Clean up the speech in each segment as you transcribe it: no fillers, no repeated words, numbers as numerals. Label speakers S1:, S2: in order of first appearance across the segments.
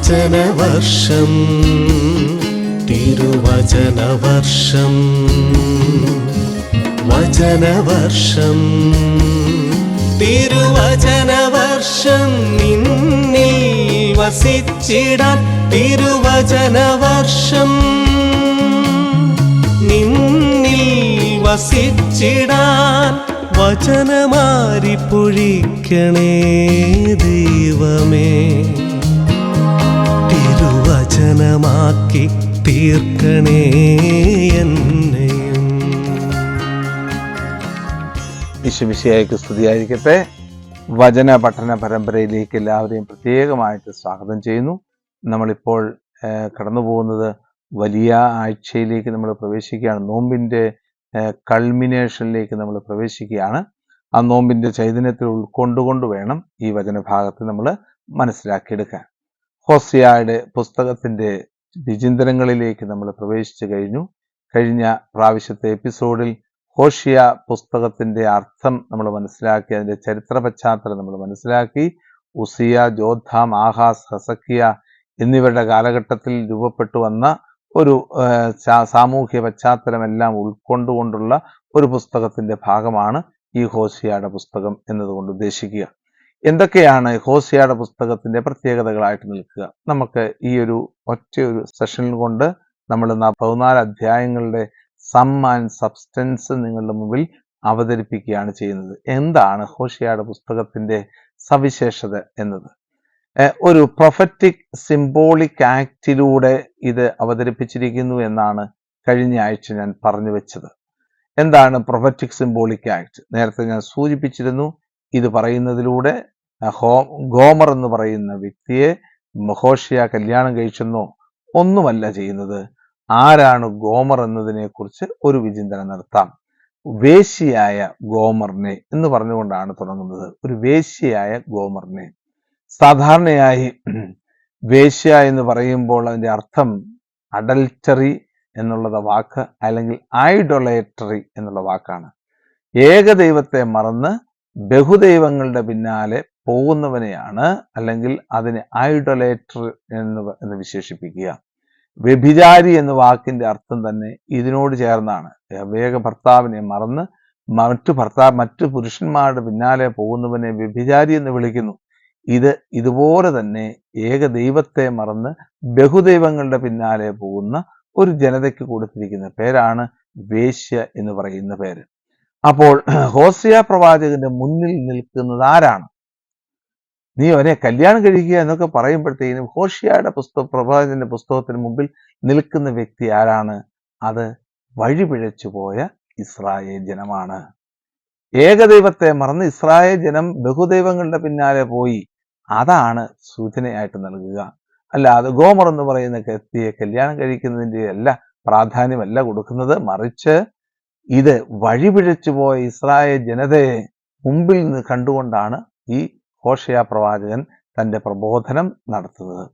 S1: വചനവർഷം തിരുവചനവർഷം വചനവർഷം തിരുവചനവർഷം നിന്നിൽ വസിച്ചിടാൻ തിരുവചനവർഷം നിന്നിൽ വസിച്ചിടാൻ വചനമാരി പൊഴിക്കണേ ദൈവമേ തിരുവചനമാക്കി തീർക്കണേ എന്നെയും.
S2: ഈശോമിശിഹായ്ക്ക് സ്തുതിയായിരിക്കട്ടെ. വചന പഠന പരമ്പരയിലേക്ക് എല്ലാവരെയും പ്രത്യേകമായിട്ട് സ്വാഗതം ചെയ്യുന്നു. നമ്മളിപ്പോൾ കടന്നു പോകുന്നത് വലിയ ആഴ്ചയിലേക്ക് നമ്മൾ പ്രവേശിക്കുകയാണ്. നോമ്പിൻ്റെ കൾമിനേഷനിലേക്ക് നമ്മൾ പ്രവേശിക്കുകയാണ്. ആ നോമ്പിൻ്റെ ചൈതന്യത്തിൽ ഉൾക്കൊണ്ടുകൊണ്ട് വേണം ഈ വചനഭാഗത്ത് നമ്മൾ മനസ്സിലാക്കിയെടുക്കാൻ. ഹോസിയയുടെ പുസ്തകത്തിൻ്റെ വിചിന്തനങ്ങളിലേക്ക് നമ്മൾ പ്രവേശിച്ചു കഴിഞ്ഞു. കഴിഞ്ഞ പ്രാവശ്യത്തെ എപ്പിസോഡിൽ ഹോഷിയ പുസ്തകത്തിൻ്റെ അർത്ഥം നമ്മൾ മനസ്സിലാക്കി, അതിൻ്റെ ചരിത്ര പശ്ചാത്തലം നമ്മൾ മനസ്സിലാക്കി. ഉസിയ, ജോഥാം, ആഹാസ്, ഹസക്കിയ എന്നിവരുടെ കാലഘട്ടത്തിൽ രൂപപ്പെട്ടു വന്ന ഒരു സാമൂഹ്യ പശ്ചാത്തലമെല്ലാം ഉൾക്കൊണ്ടുകൊണ്ടുള്ള ഒരു പുസ്തകത്തിൻ്റെ ഭാഗമാണ് ഈ ഹോസിയയുടെ പുസ്തകം എന്നതുകൊണ്ട് ഉദ്ദേശിക്കുക. എന്തൊക്കെയാണ് ഹോസിയയുടെ പുസ്തകത്തിൻ്റെ പ്രത്യേകതകളായിട്ട് നിൽക്കുക? നമുക്ക് ഈ ഒരു ഒറ്റയൊരു സെഷനിൽ കൊണ്ട് നമ്മൾ 14 അധ്യായങ്ങളുടെ സം ആൻഡ് സബ്സ്റ്റൻസ് നിങ്ങളുടെ മുമ്പിൽ അവതരിപ്പിക്കുകയാണ് ചെയ്യുന്നത്. എന്താണ് ഹോഷിയയുടെ പുസ്തകത്തിൻ്റെ സവിശേഷത എന്നത്? ഒരു പ്രൊഫറ്റിക് സിംബോളിക് ആക്റ്റിലൂടെ ഇത് അവതരിപ്പിച്ചിരിക്കുന്നു എന്നാണ് കഴിഞ്ഞ ആഴ്ച ഞാൻ പറഞ്ഞു വെച്ചത്. എന്താണ് പ്രൊഫറ്റിക് സിംബോളിക് ആക്ട്? നേരത്തെ ഞാൻ സൂചിപ്പിച്ചിരുന്നു. ഇത് പറയുന്നതിലൂടെ ഗോമർ എന്ന് പറയുന്ന വ്യക്തിയെ ഹോഷിയ കല്യാണം കഴിച്ചെന്നോ ഒന്നുമല്ല ചെയ്യുന്നത്. ആരാണ് ഗോമർ എന്നതിനെ കുറിച്ച് ഒരു വിചിന്തനം നടത്താം. വേശ്യയായ ഗോമറിനെ എന്ന് പറഞ്ഞുകൊണ്ടാണ് തുടങ്ങുന്നത്. ഒരു വേശ്യയായ ഗോമറിനെ. സാധാരണയായി വേശ്യ എന്ന് പറയുമ്പോൾ അതിൻ്റെ അർത്ഥം അഡൽറ്ററി എന്നുള്ള വാക്ക് അല്ലെങ്കിൽ ഐഡൊലേറ്ററി എന്നുള്ള വാക്കാണ്. ഏകദൈവത്തെ മറന്ന് ബഹുദൈവങ്ങളുടെ പിന്നാലെ പോകുന്നവനെയാണ് അല്ലെങ്കിൽ അതിനെ ഐഡൊലേറ്റർ എന്ന് വിശേഷിപ്പിക്കുക. വ്യഭിചാരി എന്ന വാക്കിന്റെ അർത്ഥം തന്നെ ഇതിനോട് ചേർന്നാണ്. ഏക ഭർത്താവിനെ മറന്ന് മറ്റു പുരുഷന്മാരുടെ പിന്നാലെ പോകുന്നവനെ വ്യഭിചാരി എന്ന് വിളിക്കുന്നു. ഇതുപോലെ തന്നെ ഏകദൈവത്തെ മറന്ന് ബഹുദൈവങ്ങളുടെ പിന്നാലെ പോകുന്ന ഒരു ജനതയ്ക്ക് കൊടുത്തിരിക്കുന്ന പേരാണ് വേശ്യ എന്ന് പറയുന്ന പേര്. അപ്പോൾ ഹോസിയ പ്രവാചകന്റെ മുന്നിൽ നിൽക്കുന്നത് ആരാണ്? നീ അവനെ കല്യാണം കഴിക്കുക എന്നൊക്കെ പറയുമ്പോഴത്തേക്കും ഹോഷിയയുടെ പ്രവാചകന്റെ പുസ്തകത്തിന് മുമ്പിൽ നിൽക്കുന്ന വ്യക്തി ആരാണ്? അത് വഴിപിഴച്ചു പോയ ഇസ്രായേൽ ജനമാണ്. ഏകദൈവത്തെ മറന്ന് ഇസ്രായേൽ ജനം ബഹുദൈവങ്ങളുടെ പിന്നാലെ പോയി. അതാണ് സൂചനയായിട്ട് നൽകുക. അല്ലാതെ ഗോമർ എന്ന് പറയുന്ന വ്യക്തിയെ കല്യാണം കഴിക്കുന്നതിൻ്റെ അല്ല പ്രാധാന്യമല്ല കൊടുക്കുന്നത്. മറിച്ച് ഇത് വഴിപിഴച്ചു പോയ ഇസ്രായേൽ ജനതയെ മുമ്പിൽ നിന്ന് കണ്ടുകൊണ്ടാണ് ഈ ഹോഷിയ പ്രവാചകൻ തൻ്റെ പ്രബോധനം നടത്തുന്നത്.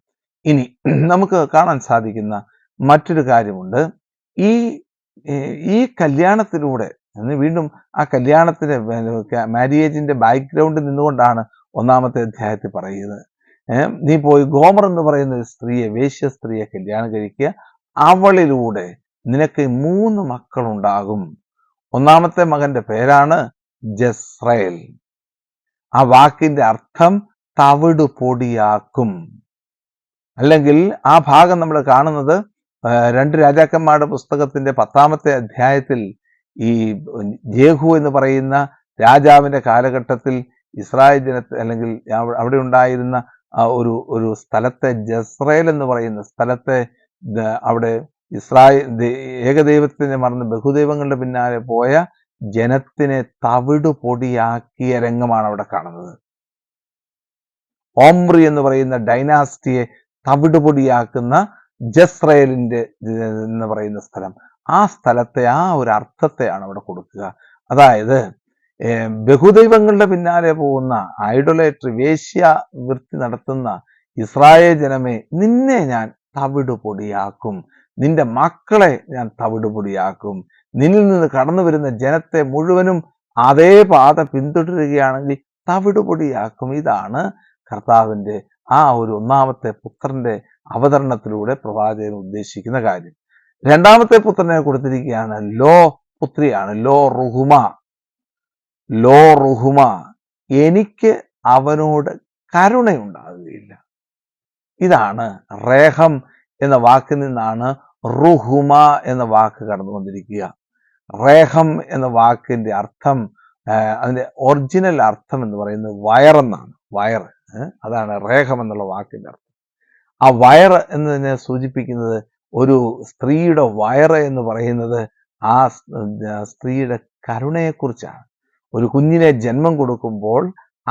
S2: ഇനി നമുക്ക് കാണാൻ സാധിക്കുന്ന മറ്റൊരു കാര്യമുണ്ട്. ഈ കല്യാണത്തിലൂടെ വീണ്ടും ആ കല്യാണത്തിന്റെ മാരിയേജിന്റെ ബാക്ക്ഗ്രൗണ്ടിൽ നിന്നുകൊണ്ടാണ് 1-ാമത്തെ അധ്യായത്തിൽ പറയുന്നത്. നീ പോയി ഗോമർ എന്ന് പറയുന്ന ഒരു സ്ത്രീയെ, വേശ്യ സ്ത്രീയെ കല്യാണം കഴിക്കുക. അവളിലൂടെ നിനക്ക് 3 മക്കളുണ്ടാകും. 1-ാമത്തെ മകന്റെ പേരാണ് ജസ്രയേൽ. ആ വാക്കിന്റെ അർത്ഥം തവിട് പൊടിയാക്കും. അല്ലെങ്കിൽ ആ ഭാഗം നമ്മൾ കാണുന്നത് 2 രാജാക്കന്മാരുടെ പുസ്തകത്തിന്റെ 10-ാമത്തെ അധ്യായത്തിൽ ഈ ജേഹു എന്ന് പറയുന്ന രാജാവിന്റെ കാലഘട്ടത്തിൽ ഇസ്രായേൽ ജനത്തെ അല്ലെങ്കിൽ അവിടെ ഉണ്ടായിരുന്ന ഒരു സ്ഥലത്തെ ജസ്രയേൽ എന്ന് പറയുന്ന സ്ഥലത്തെ അവിടെ ഏകദൈവത്തിനെ മറന്ന് ബഹുദൈവങ്ങളുടെ പിന്നാലെ പോയ ജനത്തിനെ തവിട് പൊടിയാക്കിയ രംഗമാണ് അവിടെ കാണുന്നത്. ഓംറി എന്ന് പറയുന്ന ഡൈനാസ്റ്റിയെ തവിട് പൊടിയാക്കുന്ന ജസ്രയേലിന്റെ എന്ന് പറയുന്ന സ്ഥലം, ആ സ്ഥലത്തെ ആ ഒരു അർത്ഥത്തെയാണ് അവിടെ കൊടുക്കുക. അതായത് ബഹുദൈവങ്ങളുടെ പിന്നാലെ പോകുന്ന ഐഡൊലേറ്ററി വേശ്യ വൃത്തി നടത്തുന്ന ഇസ്രായേൽ ജനമേ, നിന്നെ ഞാൻ തവിട് പൊടിയാക്കും, നിന്റെ മക്കളെ ഞാൻ തവിട് പൊടിയാക്കും. നിന്നിൽ നിന്ന് കടന്നു വരുന്ന ജനത്തെ മുഴുവനും അതേ പാത പിന്തുടരുകയാണെങ്കിൽ തവിട് പൊടിയാക്കും. ഇതാണ് കർത്താവിൻ്റെ ആ ഒരു ഒന്നാമത്തെ പുത്രന്റെ അവതരണത്തിലൂടെ പ്രവാചകൻ ഉദ്ദേശിക്കുന്ന കാര്യം. രണ്ടാമത്തെ പുത്രനെ കൊടുത്തിരിക്കുകയാണ് ലോ പുത്രിയാണ്, ലോ റുഹുമ, എനിക്ക് അവനോട് കരുണയുണ്ടാകുകയില്ല. ഇതാണ് റേഹം എന്ന വാക്കിൽ നിന്നാണ് റുഹുമ എന്ന വാക്ക് കടന്നു വന്നിരിക്കുക. റേഹം എന്ന വാക്കിന്റെ അർത്ഥം, അതിന്റെ ഒറിജിനൽ അർത്ഥം എന്ന് പറയുന്നത് വയറെന്നാണ്. വയറ്, അതാണ് റേഹം എന്നുള്ള വാക്കിന്റെ അർത്ഥം. ആ വയറ് എന്നതിനെ സൂചിപ്പിക്കുന്നത്, ഒരു സ്ത്രീയുടെ വയറ് എന്ന് പറയുന്നത് ആ സ്ത്രീയുടെ കരുണയെക്കുറിച്ചാണ്. ഒരു കുഞ്ഞിനെ ജന്മം കൊടുക്കുമ്പോൾ,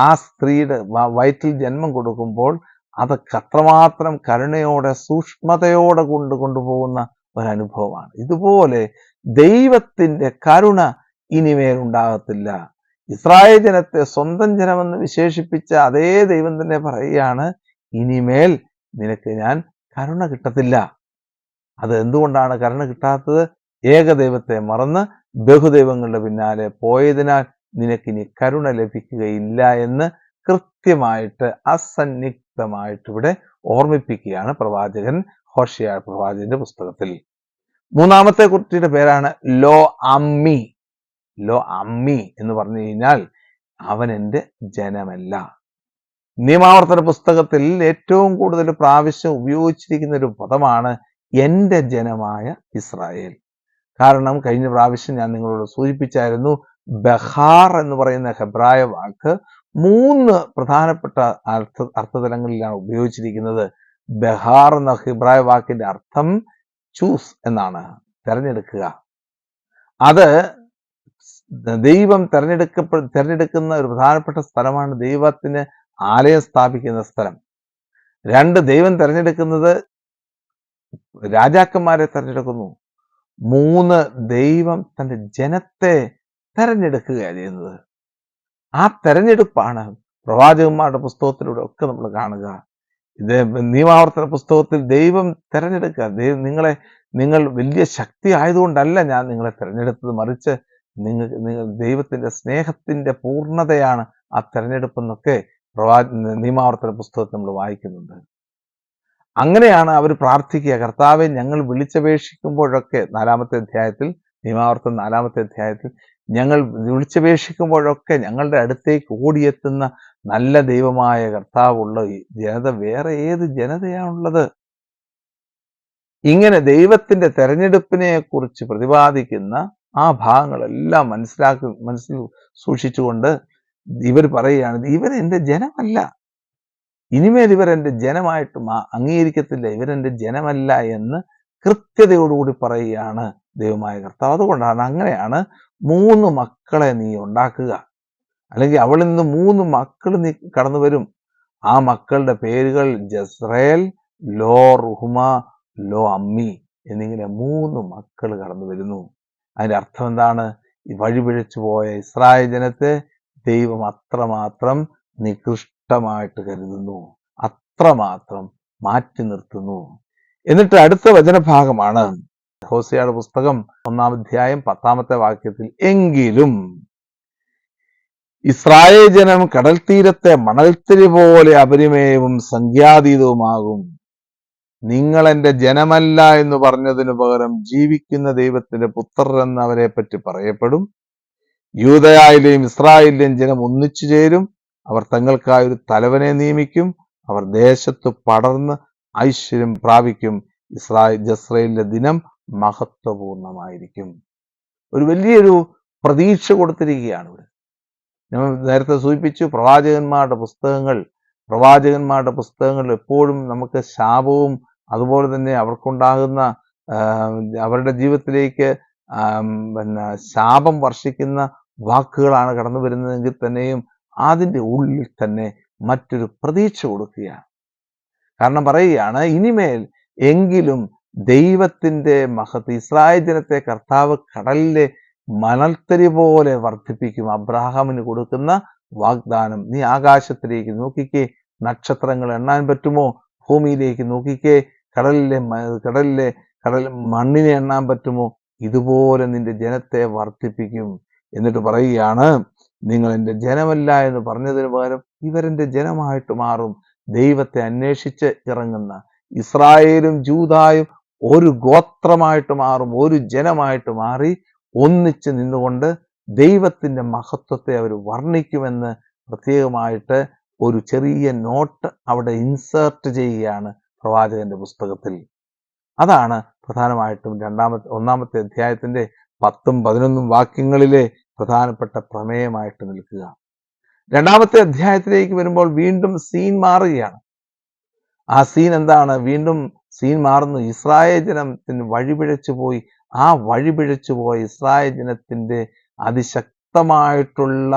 S2: ആ സ്ത്രീയുടെ വയറ്റിൽ ജന്മം കൊടുക്കുമ്പോൾ അതൊക്കെ അത്രമാത്രം കരുണയോടെ സൂക്ഷ്മതയോടെ കൊണ്ടുപോകുന്ന ഒരനുഭവമാണ്. ഇതുപോലെ ദൈവത്തിന്റെ കരുണ ഇനിമേൽ ഉണ്ടാകത്തില്ല. ഇസ്രായേൽ ജനത്തെ സ്വന്തം ജനമെന്ന് വിശേഷിപ്പിച്ച അതേ ദൈവം തന്നെ പറയുകയാണ്, ഇനിമേൽ നിനക്ക് ഞാൻ കരുണ കിട്ടത്തില്ല. അത് എന്തുകൊണ്ടാണ് കരുണ കിട്ടാത്തത്? ഏകദൈവത്തെ മറന്ന് ബഹുദൈവങ്ങളുടെ പിന്നാലെ പോയതിനാൽ നിനക്കിനി കരുണ ലഭിക്കുകയില്ല എന്ന് കൃത്യമായിട്ട് അസന്നിഗ്ധമായിട്ട് ഇവിടെ ഓർമ്മിപ്പിക്കുകയാണ് പ്രവാചകൻ ഹോശേയ പ്രവാചകന്റെ പുസ്തകത്തിൽ. മൂന്നാമത്തെ കുട്ടിയുടെ പേരാണ് ലോ അമ്മി. ലോ അമ്മി എന്ന് പറഞ്ഞു കഴിഞ്ഞാൽ അവൻ എൻ്റെ ജനമല്ല. നിയമാവർത്തന പുസ്തകത്തിൽ ഏറ്റവും കൂടുതൽ പ്രാവശ്യം ഉപയോഗിച്ചിരിക്കുന്ന ഒരു പദമാണ് എൻ്റെ ജനമായ ഇസ്രായേൽ. കാരണം കഴിഞ്ഞ പ്രാവശ്യം ഞാൻ നിങ്ങളോട് സൂചിപ്പിച്ചായിരുന്നു, ബഹാർ എന്ന് പറയുന്ന ഹെബ്രായ വാക്ക് 3 പ്രധാനപ്പെട്ട അർത്ഥതലങ്ങളിലാണ് ഉപയോഗിച്ചിരിക്കുന്നത്. ബഹാർ എന്ന ഹെബ്രായ വാക്കിന്റെ അർത്ഥം ചൂസ് എന്നാണ്, തെരഞ്ഞെടുക്കുക. അത് ദൈവം തെരഞ്ഞെടുക്കുന്ന ഒരു പ്രധാനപ്പെട്ട സ്ഥലമാണ്, ദൈവത്തിന് ആലയം സ്ഥാപിക്കുന്ന സ്ഥലം. 2, ദൈവം തെരഞ്ഞെടുക്കുന്നത് രാജാക്കന്മാരെ തെരഞ്ഞെടുക്കുന്നു. 3, ദൈവം തന്റെ ജനത്തെ തെരഞ്ഞെടുക്കുകയാണ് ചെയ്യുന്നത്. ആ തെരഞ്ഞെടുപ്പാണ് പ്രവാചകന്മാരുടെ പുസ്തകത്തിലൂടെ ഒക്കെ നമ്മൾ കാണുക. ഇത് നിയമാവർത്തന പുസ്തകത്തിൽ ദൈവം തെരഞ്ഞെടുക്കുക. നിങ്ങൾ വലിയ ശക്തി ആയതുകൊണ്ടല്ല ഞാൻ നിങ്ങളെ തെരഞ്ഞെടുത്തത്, മറിച്ച് നിങ്ങൾ ദൈവത്തിന്റെ സ്നേഹത്തിന്റെ പൂർണ്ണതയാണ് ആ തെരഞ്ഞെടുപ്പെന്നൊക്കെ നിയമാവർത്തന പുസ്തകത്തിൽ നമ്മൾ വായിക്കുന്നുണ്ട്. അങ്ങനെയാണ് അവർ പ്രാർത്ഥിക്കുക, കർത്താവെ ഞങ്ങൾ വിളിച്ചപേക്ഷിക്കുമ്പോഴൊക്കെ, 4-ാമത്തെ അധ്യായത്തിൽ, നിയമാവർത്തനം 4-ാമത്തെ അധ്യായത്തിൽ, ഞങ്ങൾ വിളിച്ചപേക്ഷിക്കുമ്പോഴൊക്കെ ഞങ്ങളുടെ അടുത്തേക്ക് ഓടിയെത്തുന്ന നല്ല ദൈവമായ കർത്താവുള്ള ജനത വേറെ ഏത് ജനതയാണുള്ളത്? ഇങ്ങനെ ദൈവത്തിന്റെ തെരഞ്ഞെടുപ്പിനെ കുറിച്ച് പ്രതിപാദിക്കുന്ന ആ ഭാഗങ്ങളെല്ലാം മനസ്സിൽ സൂക്ഷിച്ചുകൊണ്ട് ഇവർ പറയുകയാണ്, ഇവരെന്റെ ജനമല്ല, ഇനിമേൽ ഇവരെന്റെ ജനമായിട്ട് അംഗീകരിക്കത്തില്ല, ഇവരെന്റെ ജനമല്ല എന്ന് കൃത്യതയോടുകൂടി പറയുകയാണ് ദൈവമായ കർത്താവ്. അതുകൊണ്ടാണ്, അങ്ങനെയാണ് 3 മക്കളെ നീ ഉണ്ടാക്കുക, അല്ലെങ്കിൽ അവളിൽ നിന്ന് 3 മക്കൾ നീ കടന്നു വരും. ആ മക്കളുടെ പേരുകൾ ജസ്രയേൽ, ലോ റുഹുമ, ലോ അമ്മി എന്നിങ്ങനെ 3 മക്കൾ കടന്നു വരുന്നു. അതിന്റെ അർത്ഥം എന്താണ്? വഴിപിഴച്ചു പോയ ഇസ്രായേൽ ജനത്തെ ദൈവം അത്രമാത്രം നികൃഷ്ടമായിട്ട് കരുതുന്നു, അത്രമാത്രം മാറ്റി നിർത്തുന്നു. എന്നിട്ട് അടുത്ത വചനഭാഗമാണ് ഹോശേയയുടെ പുസ്തകം 1-ാം അധ്യായം 10-ാമത്തെ വാക്യത്തിൽ, എങ്കിലും ഇസ്രായേൽ ജനം കടൽ തീരത്തെ മണൽത്തിരി പോലെ അപരിമേയവും സംഖ്യാതീതവുമാകും. നിങ്ങൾ എന്റെ ജനമല്ല എന്ന് പറഞ്ഞതിനു പകരം ജീവിക്കുന്ന ദൈവത്തിന്റെ പുത്രർ എന്ന് അവരെ പറ്റി പറയപ്പെടും. യൂദയായിലെയും ഇസ്രായേലിലെയും ജനം ഒന്നിച്ചു ചേരും. അവർ തങ്ങൾക്കായി ഒരു തലവനെ നിയമിക്കും. അവർ ദേശത്ത് പടർന്ന് ഐശ്വര്യം പ്രാപിക്കും. ജസ്രയേലിന്റെ ദിനം മഹത്വപൂർണമായിരിക്കും. ഒരു വലിയൊരു പ്രതീക്ഷ കൊടുത്തിരിക്കുകയാണ് ഇവിടെ. ഞാൻ നേരത്തെ സൂചിപ്പിച്ചു, പ്രവാചകന്മാരുടെ പുസ്തകങ്ങൾ എപ്പോഴും നമുക്ക് ശാപവും അതുപോലെ തന്നെ അവർക്കുണ്ടാകുന്ന അവരുടെ ജീവിതത്തിലേക്ക് ശാപം വർഷിക്കുന്ന വാക്കുകളാണ് കടന്നു വരുന്നതെങ്കിൽ തന്നെയും അതിൻ്റെ ഉള്ളിൽ തന്നെ മറ്റൊരു പ്രതീക്ഷ കൊടുക്കുകയാണ്. കാരണം പറയുകയാണ്, ഇനിമേൽ എങ്കിലും ദൈവത്തിന്റെ മഹത്വം, ഇസ്രായേൽ ജനത്തെ കർത്താവ് കടലിലെ മണൽത്തരി പോലെ വർദ്ധിപ്പിക്കും. അബ്രാഹാമിന് കൊടുക്കുന്ന വാഗ്ദാനം, നീ ആകാശത്തിലേക്ക് നോക്കിക്കേ, നക്ഷത്രങ്ങൾ എണ്ണാൻ പറ്റുമോ? ഭൂമിയിലേക്ക് നോക്കിക്കേ, കടൽ മണ്ണിനെ എണ്ണാൻ പറ്റുമോ? ഇതുപോലെ നിന്റെ ജനത്തെ വർദ്ധിപ്പിക്കും. എന്നിട്ട് പറയുകയാണ്, നിങ്ങൾ എൻ്റെ ജനമല്ല എന്ന് പറഞ്ഞതിന് പകരം ഇവരെന്റെ ജനമായിട്ട് മാറും. ദൈവത്തെ അന്വേഷിച്ച് ഇറങ്ങുന്ന ഇസ്രായേലും ജൂദായും ഒരു ഗോത്രമായിട്ട് മാറും, ഒരു ജനമായിട്ട് മാറി ഒന്നിച്ച് നിന്നുകൊണ്ട് ദൈവത്തിന്റെ മഹത്വത്തെ അവർ വർണ്ണിക്കുമെന്ന് പ്രത്യേകമായിട്ട് ഒരു ചെറിയ നോട്ട് അവിടെ ഇൻസേർട്ട് ചെയ്യുകയാണ് പ്രവാചകന്റെ പുസ്തകത്തിൽ. അതാണ് പ്രധാനമായിട്ടും ഒന്നാമത്തെ അധ്യായത്തിന്റെ 10ഉം 11ഉം വാക്യങ്ങളിലെ പ്രധാനപ്പെട്ട പ്രമേയമായിട്ട് നിൽക്കുക. രണ്ടാമത്തെ അധ്യായത്തിലേക്ക് വരുമ്പോൾ വീണ്ടും സീൻ മാറുകയാണ്. ആ സീൻ എന്താണ്? വീണ്ടും സീൻ മാറുന്നു. ഇസ്രായേൽ ജനത്തിന് വഴിപിഴച്ചു പോയി. ആ വഴിപിഴച്ചു പോയ ഇസ്രായേൽ ജനത്തിന്റെ അതിശക്തമായിട്ടുള്ള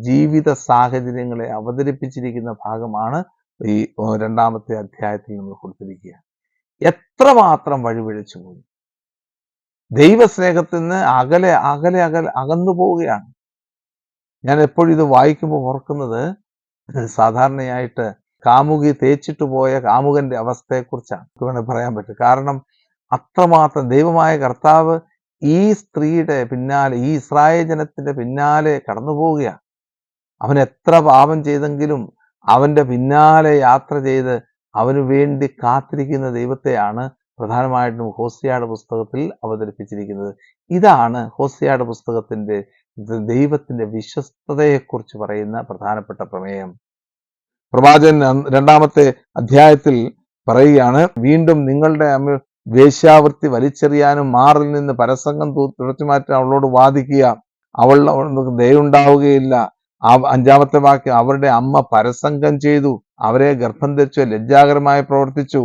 S2: ജീവിത സാഹചര്യങ്ങളെ അവതരിപ്പിച്ചിരിക്കുന്ന ഭാഗമാണ് ഈ രണ്ടാമത്തെ അധ്യായത്തിൽ നമ്മൾ കൊടുത്തിരിക്കുക. എത്രമാത്രം വഴിപിഴച്ചു പോയി, ദൈവസ്നേഹത്തിൽ നിന്ന് അകന്നു പോവുകയാണ്. ഞാൻ എപ്പോഴും ഇത് വായിക്കുമ്പോൾ ഓർക്കുന്നത് സാധാരണയായിട്ട് കാമുകി തേച്ചിട്ട് പോയ കാമുകന്റെ അവസ്ഥയെക്കുറിച്ചാണ് വേണമെങ്കിൽ പറയാൻ പറ്റും. കാരണം അത്രമാത്രം ദൈവമായ കർത്താവ് ഈ സ്ത്രീയുടെ പിന്നാലെ, ഈ ഇസ്രായേൽ ജനത്തിന്റെ പിന്നാലെ കടന്നു പോവുകയാണ്. അവൻ എത്ര പാപം ചെയ്തെങ്കിലും അവന്റെ പിന്നാലെ യാത്ര ചെയ്ത് അവന് വേണ്ടി കാത്തിരിക്കുന്ന ദൈവത്തെയാണ് പ്രധാനമായിട്ടും ഹോസിയയുടെ പുസ്തകത്തിൽ അവതരിപ്പിച്ചിരിക്കുന്നത്. ഇതാണ് ഹോസിയയുടെ പുസ്തകത്തിന്റെ ദൈവത്തിന്റെ വിശ്വസ്തതയെക്കുറിച്ച് പറയുന്ന പ്രധാനപ്പെട്ട പ്രമേയം. പ്രവാചകൻ രണ്ടാമത്തെ അധ്യായത്തിൽ പറയുകയാണ്, വീണ്ടും നിങ്ങളുടെ വേശ്യാവൃത്തി വലിച്ചെറിയാനും മാറിൽ നിന്ന് പരസംഗം തുടച്ചു മാറ്റാൻ അവളോട് വാദിക്കുക, അവൾക്ക് ദയുണ്ടാവുകയില്ല. അഞ്ചാമത്തെ വാക്യം, അവരുടെ അമ്മ പരസംഗം ചെയ്തു, അവരെ ഗർഭം ധരിച്ചു, ലജ്ജാകരമായി പ്രവർത്തിച്ചു.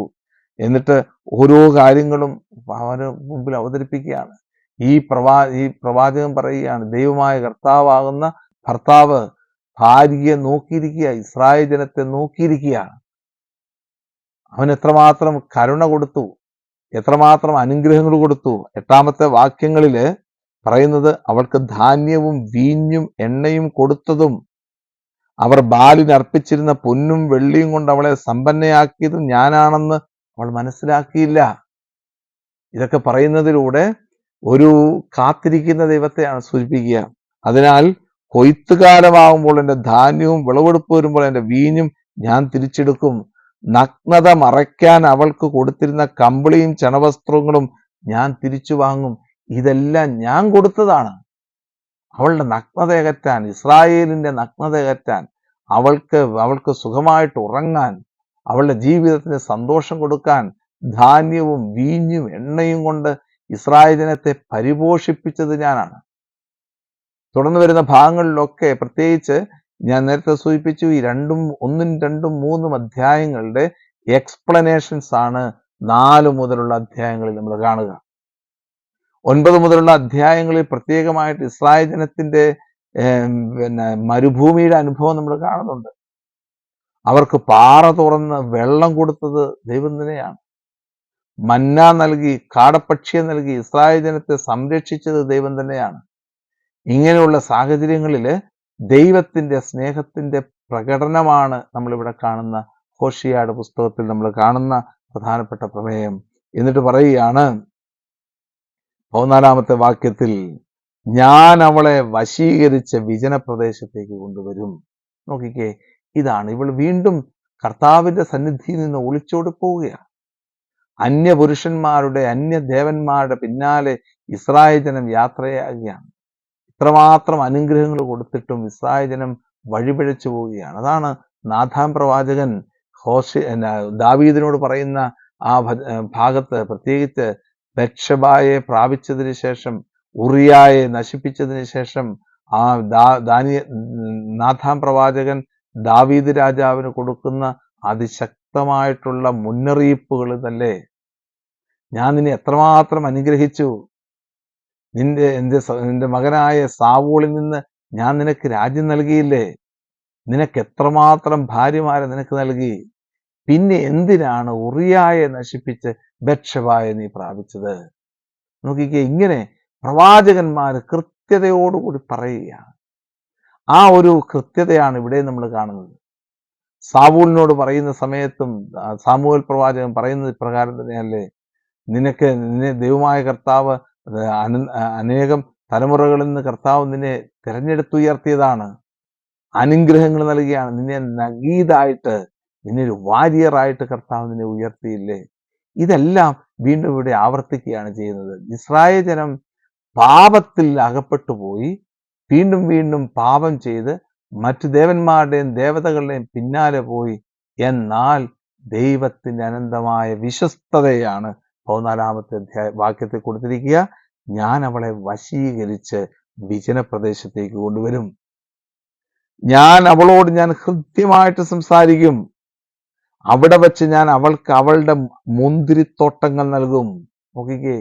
S2: എന്നിട്ട് ഓരോ കാര്യങ്ങളും അവന് മുമ്പിൽ അവതരിപ്പിക്കുകയാണ്. ഈ പ്രവാചകൻ പറയുകയാണ്, ദൈവമായ കർത്താവാകുന്ന ഭർത്താവ് ഭാര്യയെ നോക്കിയിരിക്കുക, ഇസ്രായേൽ ജനത്തെ നോക്കിയിരിക്കുകയാണ്. അവൻ എത്രമാത്രം കരുണ കൊടുത്തു, എത്രമാത്രം അനുഗ്രഹങ്ങൾ കൊടുത്തു. 8ാമത്തെ വാക്യങ്ങളില് പറയുന്നത്, അവൾക്ക് ധാന്യവും വീഞ്ഞും എണ്ണയും കൊടുത്തതും അവർ ബാലിന് അർപ്പിച്ചിരുന്ന പൊന്നും വെള്ളിയും കൊണ്ട് അവളെ സമ്പന്നയാക്കിയതും ഞാനാണെന്ന് അവൾ മനസ്സിലാക്കിയില്ല. ഇതൊക്കെ പറയുന്നതിലൂടെ ഒരു കാത്തിരിക്കുന്ന ദൈവത്തെയാണ് സൂചിപ്പിക്കുക. അതിനാൽ കൊയ്ത്തുകാലമാകുമ്പോൾ എൻ്റെ ധാന്യവും വിളവെടുപ്പ് വരുമ്പോൾ എൻ്റെ വീഞ്ഞും ഞാൻ തിരിച്ചെടുക്കും. നഗ്നത മറയ്ക്കാൻ അവൾക്ക് കൊടുത്തിരുന്ന കമ്പിളിയും ചണവസ്ത്രങ്ങളും ഞാൻ തിരിച്ചു വാങ്ങും. ഇതെല്ലാം ഞാൻ കൊടുത്തതാണ്. അവളുടെ നഗ്നത അകറ്റാൻ, ഇസ്രായേലിന്റെ നഗ്നത അകറ്റാൻ, അവൾക്ക് സുഖമായിട്ട് ഉറങ്ങാൻ, അവളുടെ ജീവിതത്തിന് സന്തോഷം കൊടുക്കാൻ ധാന്യവും വീഞ്ഞും എണ്ണയും കൊണ്ട് ഇസ്രായേൽ ജനത്തെ പരിപോഷിപ്പിച്ചത് ഞാനാണ്. തുടർന്ന് വരുന്ന ഭാഗങ്ങളിലൊക്കെ പ്രത്യേകിച്ച് ഞാൻ നേരത്തെ സൂചിപ്പിച്ചു, ഈ 1, 2, 3 അധ്യായങ്ങളുടെ എക്സ്പ്ലനേഷൻസ് ആണ് 4 മുതലുള്ള അധ്യായങ്ങളിൽ നമ്മൾ കാണുക. 9 മുതലുള്ള അധ്യായങ്ങളിൽ പ്രത്യേകമായിട്ട് ഇസ്രായേൽ ജനത്തിന്റെ മരുഭൂമിയുടെ അനുഭവം നമ്മൾ കാണുന്നുണ്ട്. അവർക്ക് പാറ തുറന്ന് വെള്ളം കൊടുത്തത് ദൈവം തന്നെയാണ്. മന്ന നൽകി, കാടപ്പക്ഷിയെ നൽകി ഇസ്രായേൽ ജനത്തെ സംരക്ഷിച്ചത് ദൈവം തന്നെയാണ്. ഇങ്ങനെയുള്ള സാഹചര്യങ്ങളിൽ ദൈവത്തിന്റെ സ്നേഹത്തിന്റെ പ്രകടനമാണ് നമ്മളിവിടെ കാണുന്ന ഹോഷിയയുടെ പുസ്തകത്തിൽ നമ്മൾ കാണുന്ന പ്രധാനപ്പെട്ട പ്രമേയം. എന്നിട്ട് പറയുകയാണ് 14ാമത്തെ വാക്യത്തിൽ, ഞാൻ അവളെ വശീകരിച്ച് വിജന പ്രദേശത്തേക്ക് കൊണ്ടുവരും. നോക്കിക്കേ, ഇതാണ് ഇവൾ വീണ്ടും കർത്താവിന്റെ സന്നിധിയിൽ നിന്ന് ഒളിച്ചോടി പോവുകയാണ്. അന്യപുരുഷന്മാരുടെ, അന്യദേവന്മാരുടെ പിന്നാലെ ഇസ്രായേൽ ജനം യാത്രയാകുകയാണ്. ഇത്രമാത്രം അനുഗ്രഹങ്ങൾ കൊടുത്തിട്ടും ഇസ്രായേൽ ജനം വഴിപിഴച്ചു പോവുകയാണ്. അതാണ് നാഥാൻ പ്രവാചകൻ ദാവീദിനോട് പറയുന്ന ആ ഭാഗത്ത്, പ്രത്യേകിച്ച് ബത്ശബായെ പ്രാപിച്ചതിന് ശേഷം, ഉറിയായെ നശിപ്പിച്ചതിന് ശേഷം ആ നാഥാൻ പ്രവാചകൻ ദാവീദ് രാജാവിന് കൊടുക്കുന്ന അതിശക്തമായിട്ടുള്ള മുന്നറിയിപ്പുകൾ തന്നെ. ഞാൻ നിന്നെ എത്രമാത്രം അനുഗ്രഹിച്ചു, നിന്റെ മകനായ സാവൂളിൽ നിന്ന് ഞാൻ നിനക്ക് രാജ്യം നൽകിയില്ലേ, നിനക്ക് എത്രമാത്രം ഭാര്യമാരെ നിനക്ക് നൽകി, പിന്നെ എന്തിനാണ് ഉറിയായെ നശിപ്പിച്ച് ബത്ശബായെ നീ പ്രാപിച്ചത്? നോക്കിക്കേ, ഇങ്ങനെ പ്രവാചകന്മാർ കൃത്യതയോടുകൂടി പറയുകയാണ്. ആ ഒരു കൃത്യതയാണ് ഇവിടെ നമ്മൾ കാണുന്നത്. സാവൂലിനോട് പറയുന്ന സമയത്തും സാമുവേൽ പ്രവാചകൻ പറയുന്നത് ഇപ്രകാരം തന്നെയല്ലേ, നിന്നെ ദൈവമായ കർത്താവ് അനേകം തലമുറകളിൽ നിന്ന് കർത്താവ് നിന്നെ തിരഞ്ഞെടുത്തുയർത്തിയതാണ്, അനുഗ്രഹങ്ങൾ നൽകിയാണ്, നിന്നെ നഗീതായിട്ട് നിന്നെ ഒരു വാരിയറായിട്ട് കർത്താവ് നിന്നെ ഉയർത്തിയില്ലേ. ഇതെല്ലാം വീണ്ടും ഇവിടെ ആവർത്തിക്കുകയാണ് ചെയ്യുന്നത്. ഇസ്രായേൽ ജനം പാപത്തിൽ അകപ്പെട്ടു പോയി, വീണ്ടും വീണ്ടും പാപം ചെയ്ത് മറ്റു ദേവന്മാരുടെയും ദേവതകളുടെയും പിന്നാലെ പോയി. എന്നാൽ ദൈവത്തിന്റെ അനന്തമായ വിശ്വസ്തതയാണ് 14-ാമത്തെ വാക്യത്തിൽ കൊടുത്തിരിക്കുക. ഞാൻ അവളെ വശീകരിച്ച് വിജനപ്രദേശത്തേക്ക് കൊണ്ടുവരും. അവളോട് ഞാൻ ഹൃദ്യമായിട്ട് സംസാരിക്കും. അവിടെ വച്ച് ഞാൻ അവൾക്ക് അവളുടെ മുന്തിരിത്തോട്ടങ്ങൾ നൽകും. നോക്കിക്കേ,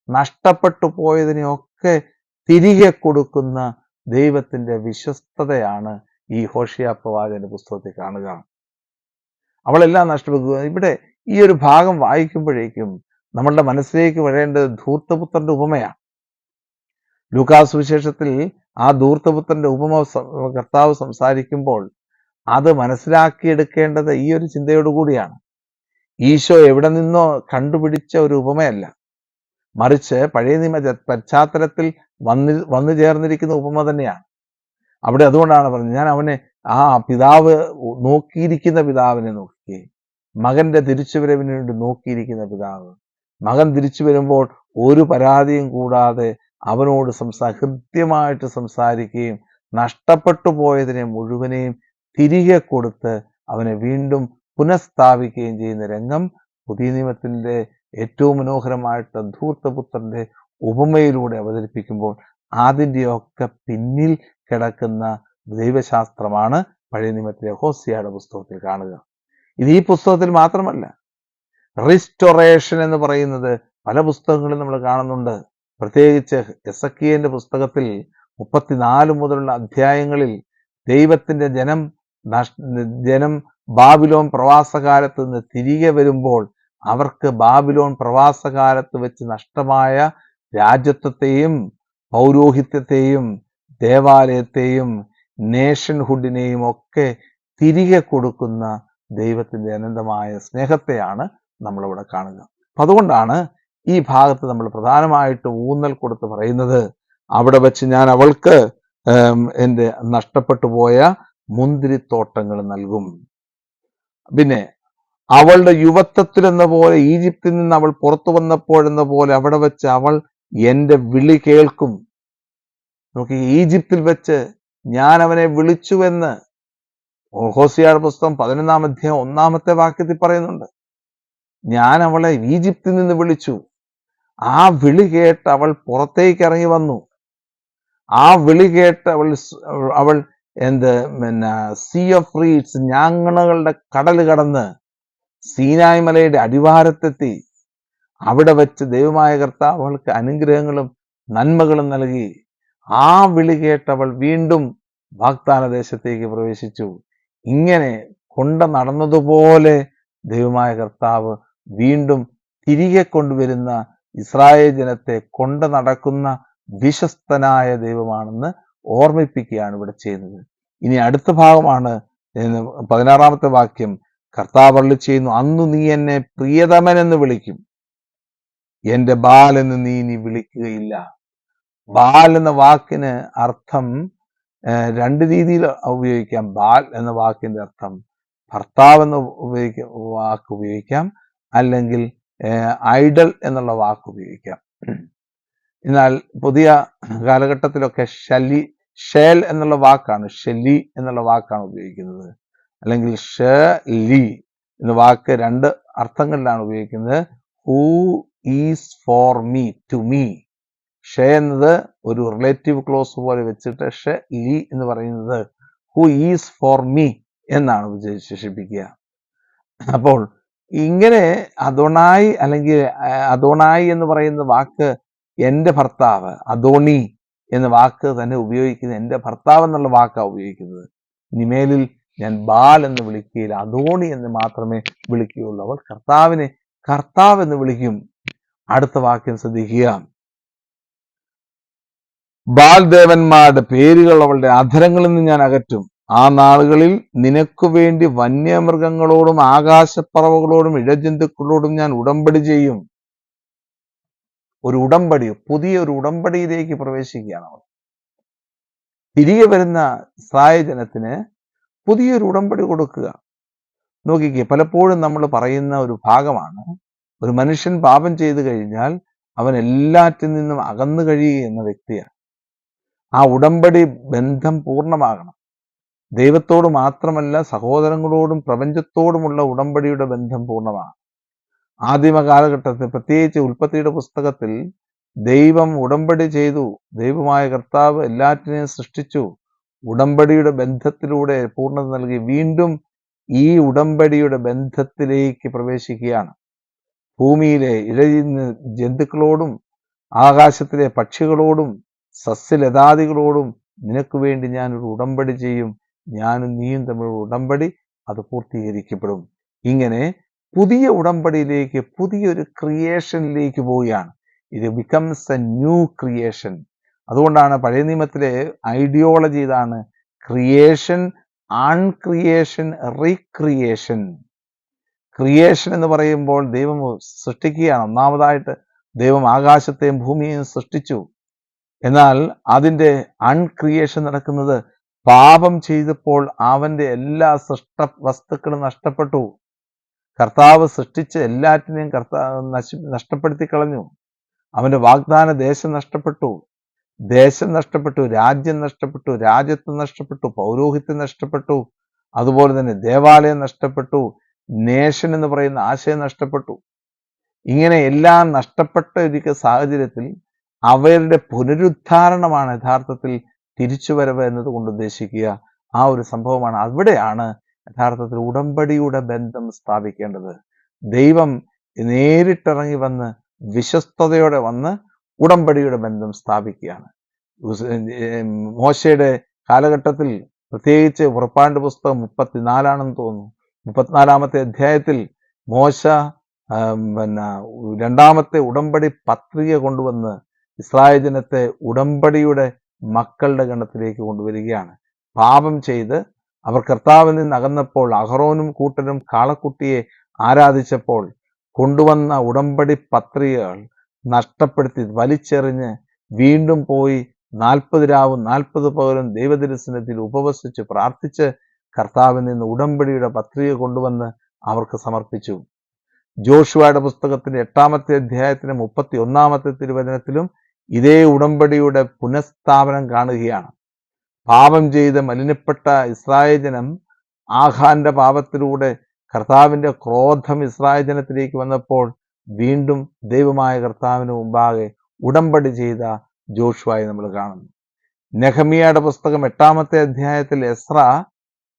S2: നഷ്ടപ്പെട്ടു പോയതിനെയൊക്കെ തിരികെ കൊടുക്കുന്ന ദൈവത്തിന്റെ വിശ്വസ്തതയാണ് ഈ ഹോശിയ പ്രവാചകന്റെ പുസ്തകത്തിൽ കാണുക. അവളെല്ലാം നഷ്ടപ്പെടുക. ഇവിടെ ഈ ഒരു ഭാഗം വായിക്കുമ്പോഴേക്കും നമ്മളുടെ മനസ്സിലേക്ക് വരേണ്ടത് ധൂർത്തപുത്രന്റെ ഉപമയാണ്. ലൂക്കാസ് സുവിശേഷത്തിൽ ആ ധൂർത്തപുത്രന്റെ ഉപമ കർത്താവ് സംസാരിക്കുമ്പോൾ അത് മനസ്സിലാക്കിയെടുക്കേണ്ടത് ഈ ഒരു ചിന്തയോടുകൂടിയാണ്. ഈശോ എവിടെ നിന്നോ കണ്ടുപിടിച്ച ഒരു ഉപമയല്ല, മറിച്ച് പഴയ നിയമ പശ്ചാത്തലത്തിൽ വന്നു ചേർന്നിരിക്കുന്ന ഉപമ തന്നെയാണ്. അവിടെ അതുകൊണ്ടാണ് പറഞ്ഞത്, ഞാൻ അവനെ ആ പിതാവ് നോക്കിയിരിക്കുന്ന പിതാവിനെ നോക്കി, മകന്റെ തിരിച്ചുവരവിന് വേണ്ടി നോക്കിയിരിക്കുന്ന പിതാവ്, മകൻ തിരിച്ചു വരുമ്പോൾ ഒരു പരാതിയും കൂടാതെ അവനോട് ഹൃദ്യമായിട്ട് സംസാരിക്കുകയും നഷ്ടപ്പെട്ടു പോയതിനെ മുഴുവനെയും തിരികെ കൊടുത്ത് അവനെ വീണ്ടും പുനഃസ്ഥാപിക്കുകയും ചെയ്യുന്ന രംഗം പുതിയ നിയമത്തിന്റെ ഏറ്റവും മനോഹരമായിട്ട് ധൂർത്തപുത്രന്റെ ഉപമയിലൂടെ അവതരിപ്പിക്കുമ്പോൾ അതിൻ്റെയൊക്കെ പിന്നിൽ കിടക്കുന്ന ദൈവശാസ്ത്രമാണ് പഴയ നിയമത്തിലെ ഹോസിയയുടെ പുസ്തകത്തിൽ കാണുക. ഇത് ഈ പുസ്തകത്തിൽ മാത്രമല്ല, റിസ്റ്റോറേഷൻ എന്ന് പറയുന്നത് പല പുസ്തകങ്ങളും നമ്മൾ കാണുന്നുണ്ട്. പ്രത്യേകിച്ച് എസെക്കിയേലിന്റെ പുസ്തകത്തിൽ 34 മുതലുള്ള അധ്യായങ്ങളിൽ ദൈവത്തിന്റെ ജനം ബാബിലോൺ പ്രവാസകാലത്ത് നിന്ന് തിരികെ വരുമ്പോൾ അവർക്ക് ബാബിലോൺ പ്രവാസകാലത്ത് വെച്ച് നഷ്ടമായ രാജ്യത്വത്തെയും പൗരോഹിത്യത്തെയും ദേവാലയത്തെയും നേഷൻഹുഡിനെയും ഒക്കെ തിരികെ കൊടുക്കുന്ന ദൈവത്തിന്റെ അനന്തമായ സ്നേഹത്തെയാണ് നമ്മളിവിടെ കാണുക. അപ്പൊ അതുകൊണ്ടാണ് ഈ ഭാഗത്ത് നമ്മൾ പ്രധാനമായിട്ട് ഊന്നൽ കൊടുത്ത് പറയുന്നത്, അവിടെ വെച്ച് ഞാൻ അവൾക്ക് എൻ്റെ നഷ്ടപ്പെട്ടു പോയ മുന്തിരിത്തോട്ടങ്ങൾ നൽകും. പിന്നെ അവളുടെ യുവത്വത്തിലെന്ന പോലെ, ഈജിപ്തിൽ നിന്ന് അവൾ പുറത്തു വന്നപ്പോഴെന്ന പോലെ അവിടെ വെച്ച് അവൾ എൻ്റെ വിളി കേൾക്കും. നോക്കി, ഈജിപ്തിൽ വെച്ച് ഞാൻ അവനെ വിളിച്ചുവെന്ന് ഹോസിയയുടെ പുസ്തകം 11-ാം അധ്യായം 1-ാമത്തെ വാക്യത്തിൽ പറയുന്നുണ്ട്. ഞാൻ അവളെ ഈജിപ്തിൽ നിന്ന് വിളിച്ചു. ആ വിളി കേട്ട് അവൾ പുറത്തേക്ക് ഇറങ്ങി വന്നു. ആ വിളി കേട്ട് അവൾ സീ ഓഫ് റീഡ്സ്, ഞാങ്ങണകളുടെ കടൽ കടന്ന് സീനായ് മലയുടെ അടിവാരത്തെത്തി. അവിടെ വെച്ച് ദൈവമായ കർത്താവ് അവൾക്ക് അനുഗ്രഹങ്ങളും നന്മകളും നൽകി. ആ വിളി കേട്ടവൾ വീണ്ടും വാഗ്ദാന ദേശത്തേക്ക് പ്രവേശിച്ചു. ഇങ്ങനെ നടന്നതുപോലെ ദൈവമായ കർത്താവ് വീണ്ടും തിരികെ കൊണ്ടുവരുന്ന ഇസ്രായേൽ ജനത്തെ നടക്കുന്ന വിശ്വസ്തനായ ദൈവമാണെന്ന് ഓർമ്മിപ്പിക്കുകയാണ് ഇവിടെ ചെയ്യുന്നത്. ഇനി അടുത്ത ഭാഗമാണ് 16-ാമത്തെ വാക്യം. കർത്താവ് അരുളി ചെയ്യുന്നു, അന്നു നീ എന്നെ പ്രിയതമൻ എന്ന് വിളിക്കും, എന്റെ ബാൽ എന്ന് നീ ഇനി വിളിക്കുകയില്ല. ബാൽ എന്ന വാക്കിന് അർത്ഥം രണ്ട് രീതിയിൽ ഉപയോഗിക്കാം. ബാൽ എന്ന വാക്കിന്റെ അർത്ഥം ഭർത്താവ് എന്ന വാക്ക് ഉപയോഗിക്കാം, അല്ലെങ്കിൽ ഐഡൽ എന്നുള്ള വാക്ക് ഉപയോഗിക്കാം. എന്നാൽ പുതിയ കാലഘട്ടത്തിലൊക്കെ ഷേൽ എന്നുള്ള വാക്കാണ്, ഷെലി എന്നുള്ള വാക്കാണ് ഉപയോഗിക്കുന്നത്. അല്ലെങ്കിൽ ഷലി എന്ന വാക്ക് രണ്ട് അർത്ഥങ്ങളിലാണ് ഉപയോഗിക്കുന്നത്. Who is for me, to me. She എന്നത് ഒരു റിലേറ്റീവ് ക്ലോസ് പോലെ വെച്ചിട്ട് ഷെ ലി എന്ന് പറയുന്നത് ഹൂ ഈസ് ഫോർ മീ എന്നാണ് വിശേഷിപ്പിക്കുക. അപ്പോൾ ഇങ്ങനെ അദോണായി അല്ലെങ്കിൽ അദോണായി എന്ന് പറയുന്ന വാക്ക് എൻ്റെ ഭർത്താവ്, അദോണി എന്ന വാക്ക് തന്നെ ഉപയോഗിക്കുന്നത് എൻ്റെ ഭർത്താവ് എന്നുള്ള വാക്കാണ് ഉപയോഗിക്കുന്നത്. ഇനിമേലിൽ ഞാൻ ബാൽ എന്ന് വിളിക്കുകയില്ല, അദോണി എന്ന് മാത്രമേ വിളിക്കുകയുള്ളൂ. അവൾ കർത്താവിനെ കർത്താവ് എന്ന് വിളിക്കും. അടുത്ത വാക്യം ശ്രദ്ധിക്കുക. ബാൽ ദേവന്മാരുടെ പേരുകൾ അവളുടെ അധരങ്ങളിൽ നിന്ന് ഞാൻ അകറ്റും. ആ നാളുകളിൽ നിനക്കു വേണ്ടി വന്യമൃഗങ്ങളോടും ആകാശപ്പറവകളോടും ഇഴജന്തുക്കളോടും ഞാൻ ഉടമ്പടി ചെയ്യും. ഒരു ഉടമ്പടി, പുതിയൊരു ഉടമ്പടിയിലേക്ക് പ്രവേശിക്കുകയാണ് അവൾ. തിരികെ വരുന്ന ഇസ്രായേൽ ജനത്തിന് പുതിയൊരു ഉടമ്പടി കൊടുക്കുക. നോക്കിക്കേ, പലപ്പോഴും നമ്മൾ പറയുന്ന ഒരു ഭാഗമാണ്, ഒരു മനുഷ്യൻ പാപം ചെയ്തു കഴിഞ്ഞാൽ അവൻ എല്ലാറ്റിൽ നിന്നും അകന്നു കഴിയുക എന്ന വ്യക്തിയാണ്. ആ ഉടമ്പടി ബന്ധം പൂർണ്ണമാകണം. ദൈവത്തോട് മാത്രമല്ല, സഹോദരങ്ങളോടും പ്രപഞ്ചത്തോടുമുള്ള ഉടമ്പടിയുടെ ബന്ധം പൂർണ്ണമാണ്. ആദിമ കാലഘട്ടത്തിൽ, പ്രത്യേകിച്ച് ഉൽപ്പത്തിയുടെ പുസ്തകത്തിൽ, ദൈവം ഉടമ്പടി ചെയ്തു. ദൈവമായ കർത്താവ് എല്ലാറ്റിനെയും സൃഷ്ടിച്ചു. ഉടമ്പടിയുടെ ബന്ധത്തിലൂടെ പൂർണ്ണത നൽകി വീണ്ടും ഈ ഉടമ്പടിയുടെ ബന്ധത്തിലേക്ക് പ്രവേശിക്കുകയാണ്. ഭൂമിയിലെ ഇഴയുന്ന ജന്തുക്കളോടും ആകാശത്തിലെ പക്ഷികളോടും സസ്യലതാദികളോടും നിനക്ക് വേണ്ടി ഞാനൊരു ഉടമ്പടി ചെയ്യും, ഞാനും നീയും തമ്മിലുള്ള ഉടമ്പടി അത് പൂർത്തീകരിക്കപ്പെടും. ഇങ്ങനെ പുതിയ ഉടമ്പടിയിലേക്ക്, പുതിയൊരു ക്രിയേഷനിലേക്ക് പോവുകയാണ്. ഇത് ബിക്കംസ് എ ന്യൂ ക്രിയേഷൻ. അതുകൊണ്ടാണ് പഴയ നിയമത്തിലെ ഐഡിയോളജി ഇതാണ്: ക്രിയേഷൻ, അൺക്രിയേഷൻ, റീക്രിയേഷൻ. ക്രിയേഷൻ എന്ന് പറയുമ്പോൾ ദൈവം സൃഷ്ടിക്കുകയാണ്. ഒന്നാമതായിട്ട് ദൈവം ആകാശത്തെയും ഭൂമിയെയും സൃഷ്ടിച്ചു. എന്നാൽ അതിൻ്റെ അൺക്രിയേഷൻ നടക്കുന്നത് പാപം ചെയ്തപ്പോൾ അവൻ്റെ എല്ലാ വസ്തുക്കളും നഷ്ടപ്പെട്ടു. കർത്താവ് സൃഷ്ടിച്ച എല്ലാറ്റിനെയും നഷ്ടപ്പെടുത്തി കളഞ്ഞു. അവൻ്റെ വാഗ്ദാന ദേശം നഷ്ടപ്പെട്ടു, രാജ്യം നഷ്ടപ്പെട്ടു, രാജ്യത്വം നഷ്ടപ്പെട്ടു, പൗരോഹിത്യം നഷ്ടപ്പെട്ടു, അതുപോലെ തന്നെ ദേവാലയം നഷ്ടപ്പെട്ടു, നേഷൻ എന്ന് പറയുന്ന ആശയം നഷ്ടപ്പെട്ടു. ഇങ്ങനെ എല്ലാം നഷ്ടപ്പെട്ട ഒരു സാഹചര്യത്തിൽ അവരുടെ പുനരുദ്ധാരണമാണ് യഥാർത്ഥത്തിൽ തിരിച്ചുവരവ് എന്നതുകൊണ്ട് ഉദ്ദേശിക്കുക. ആ ഒരു സംഭവമാണ്. അവിടെയാണ് യഥാർത്ഥത്തിൽ ഉടമ്പടിയുടെ ബന്ധം സ്ഥാപിക്കേണ്ടത്. ദൈവം നേരിട്ടിറങ്ങി വന്ന് വിശ്വസ്തയോടെ വന്ന് ഉടമ്പടിയുടെ ബന്ധം സ്ഥാപിക്കുകയാണ്. മോശയുടെ കാലഘട്ടത്തിൽ, പ്രത്യേകിച്ച് പുറപ്പാടിന്റെ പുസ്തകം 34 തോന്നുന്നു, 34 അധ്യായത്തിൽ മോശ രണ്ടാമത്തെ ഉടമ്പടി പത്രിക കൊണ്ടുവന്ന് ഇസ്രായേൽ ജനത്തെ ഉടമ്പടിയുടെ മക്കളുടെ ഗണത്തിലേക്ക് കൊണ്ടുവരികയാണ്. പാപം ചെയ്ത് അവർ കർത്താവിൽ നിന്ന് അകന്നപ്പോൾ, അഹറോനും കൂട്ടരും കാളക്കുട്ടിയെ ആരാധിച്ചപ്പോൾ കൊണ്ടുവന്ന ഉടമ്പടി പത്രികകൾ നഷ്ടപ്പെടുത്തി വലിച്ചെറിഞ്ഞ് വീണ്ടും പോയി 40 രാവും 40 പകലും ദൈവദർശനത്തിൽ ഉപവസിച്ച് പ്രാർത്ഥിച്ച് കർത്താവിൽ നിന്ന് ഉടമ്പടിയുടെ പത്രിക കൊണ്ടുവന്ന് അവർക്ക് സമർപ്പിച്ചു. ജോഷുവയുടെ പുസ്തകത്തിന്റെ 8-ാമത്തെ അധ്യായത്തിന് 31-ാമത്തെ തിരുവചനത്തിലും ഇതേ ഉടമ്പടിയുടെ പുനഃസ്ഥാപനം കാണുകയാണ്. പാപം ചെയ്ത് മലിനപ്പെട്ട ഇസ്രായേൽ ജനം ആഹാന്റെ പാപത്തിലൂടെ കർത്താവിന്റെ ക്രോധം ഇസ്രായേൽ ജനത്തിലേക്ക് വന്നപ്പോൾ വീണ്ടും ദൈവമായ കർത്താവിന് മുമ്പാകെ ഉടമ്പടി ചെയ്ത ജോഷുവയെ നമ്മൾ കാണുന്നു. നെഹമ്യയുടെ പുസ്തകം 8-ാമത്തെ അധ്യായത്തിൽ എസ്ര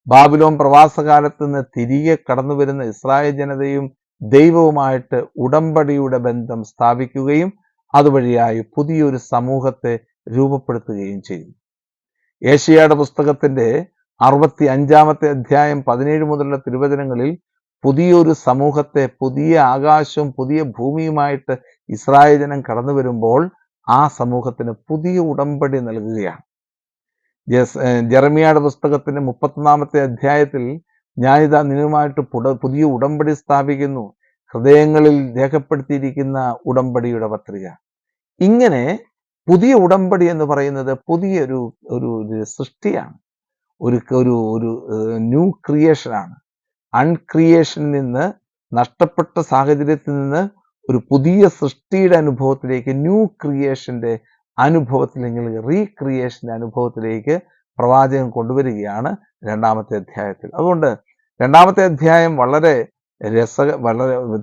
S2: ബാബിലോൺ പ്രവാസകാലത്ത് നിന്ന് തിരികെ കടന്നു വരുന്ന ഇസ്രായേൽ ജനതയും ദൈവവുമായിട്ട് ഉടമ്പടിയുടെ ബന്ധം സ്ഥാപിക്കുകയും അതുവഴിയായി പുതിയൊരു സമൂഹത്തെ രൂപപ്പെടുത്തുകയും ചെയ്തു. ഏശയ്യായുടെ പുസ്തകത്തിന്റെ 65-ാമത്തെ അധ്യായം 17 മുതലുള്ള തിരുവചനങ്ങളിൽ പുതിയൊരു സമൂഹത്തെ, പുതിയ ആകാശവും പുതിയ ഭൂമിയുമായിട്ട് ഇസ്രായേൽ ജനം കടന്നു വരുമ്പോൾ ആ സമൂഹത്തിന് പുതിയ ഉടമ്പടി നൽകുകയാണ്. ജെറമിയയുടെ പുസ്തകത്തിന്റെ 31-ാമത്തെ അധ്യായത്തിൽ ഞാനിതാ നിന്നുമായിട്ട് പുതിയ ഉടമ്പടി സ്ഥാപിക്കുന്നു, ഹൃദയങ്ങളിൽ രേഖപ്പെടുത്തിയിരിക്കുന്ന ഉടമ്പടിയുടെ പത്രിക. ഇങ്ങനെ പുതിയ ഉടമ്പടി എന്ന് പറയുന്നത് പുതിയൊരു ഒരു സൃഷ്ടിയാണ്, ഒരു ന്യൂ ക്രിയേഷനാണ്. അൺക്രിയേഷനിൽ നിന്ന്, നഷ്ടപ്പെട്ട സാഹചര്യത്തിൽ നിന്ന് ഒരു പുതിയ സൃഷ്ടിയുടെ അനുഭവത്തിലേക്ക്, ന്യൂ ക്രിയേഷന്റെ അനുഭവത്തിലെങ്കിൽ റീക്രിയേഷന്റെ അനുഭവത്തിലേക്ക് പ്രവാചകൻ കൊണ്ടുവരികയാണ് 2-ാമത്തെ അധ്യായത്തിൽ. അതുകൊണ്ട് 2-ാമത്തെ അധ്യായം വളരെ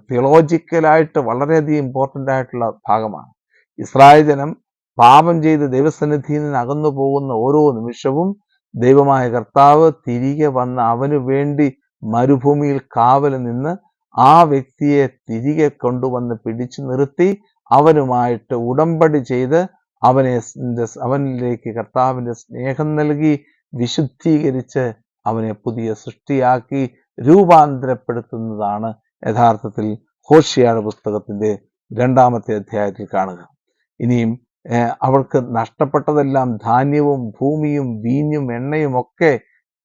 S2: തിയോളജിക്കലായിട്ട് വളരെയധികം ഇമ്പോർട്ടൻ്റ് ആയിട്ടുള്ള ഭാഗമാണ്. ഇസ്രായേൽ ജനം പാപം ചെയ്ത് ദൈവസന്നിധിയിൽ നിന്ന് അകന്നു പോകുന്ന ഓരോ നിമിഷവും ദൈവമായ കർത്താവ് തിരികെ വന്ന് അവന് വേണ്ടി മരുഭൂമിയിൽ കാവൽ നിന്ന് ആ വ്യക്തിയെ തിരികെ കൊണ്ടുവന്ന് പിടിച്ചു നിർത്തി അവനുമായിട്ട് ഉടമ്പടി ചെയ്ത് അവനിലേക്ക് കർത്താവിന്റെ സ്നേഹം നൽകി വിശുദ്ധീകരിച്ച് അവനെ പുതിയ സൃഷ്ടിയാക്കി രൂപാന്തരപ്പെടുത്തുന്നതാണ് യഥാർത്ഥത്തിൽ ഹോശേയയുടെ പുസ്തകത്തിന്റെ 2-ാമത്തെ അധ്യായത്തിൽ കാണുക. ഇനിയും അവർക്ക് നഷ്ടപ്പെട്ടതെല്ലാം, ധാന്യവും ഭൂമിയും വീഞ്ഞും എണ്ണയും ഒക്കെ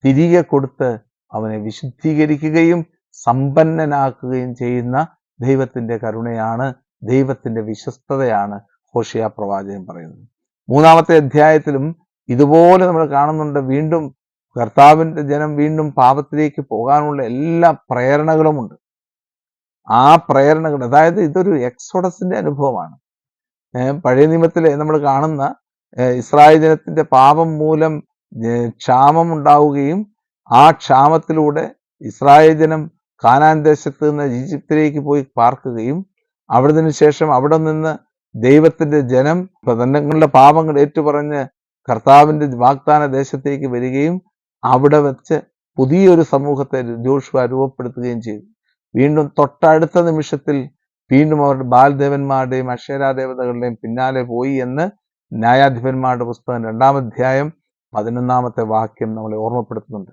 S2: തിരികെ കൊടുത്ത് അവനെ വിശുദ്ധീകരിക്കുകയും സമ്പന്നനാക്കുകയും ചെയ്യുന്ന ദൈവത്തിന്റെ കരുണയാണ്, ദൈവത്തിന്റെ വിശ്വസ്തതയാണ് ഹോശേയ പ്രവാചകൻ പറയുന്നത്. 3-ാമത്തെ അധ്യായത്തിലും ഇതുപോലെ നമ്മൾ കാണുന്നുണ്ട്. വീണ്ടും കർത്താവിന്റെ ജനം വീണ്ടും പാപത്തിലേക്ക് പോകാനുള്ള എല്ലാ പ്രേരണകളുമുണ്ട്. ആ പ്രേരണകൾ, അതായത് ഇതൊരു എക്സോഡസിന്റെ അനുഭവമാണ്. പഴയ നിയമത്തിലെ നമ്മൾ കാണുന്ന ഇസ്രായേൽ ജനത്തിന്റെ പാപം മൂലം ക്ഷാമം ഉണ്ടാവുകയും ആ ക്ഷാമത്തിലൂടെ ഇസ്രായേൽ ജനം കാനാൻ ദേശത്ത് നിന്ന് ഈജിപ്തിലേക്ക് പോയി പാർക്കുകയും അവിടത്തിന് ശേഷം അവിടെ നിന്ന് ദൈവത്തിന്റെ ജനം തങ്ങളുടെ പാപങ്ങൾ ഏറ്റുപറഞ്ഞ് കർത്താവിന്റെ വാഗ്ദാന ദേശത്തേക്ക് വരികയും അവിടെ വെച്ച് പുതിയൊരു സമൂഹത്തെ ജോഷുവ രൂപപ്പെടുത്തുകയും ചെയ്തു. വീണ്ടും തൊട്ടടുത്ത നിമിഷത്തിൽ വീണ്ടും അവരുടെ ബാൽദേവന്മാരുടെയും അക്ഷരാദേവതകളുടെയും പിന്നാലെ പോയി എന്ന് ന്യായാധിപന്മാരുടെ പുസ്തകം 2-ാം അധ്യായം 11-ാമത്തെ വാക്യം നമ്മളെ ഓർമ്മപ്പെടുത്തുന്നുണ്ട്.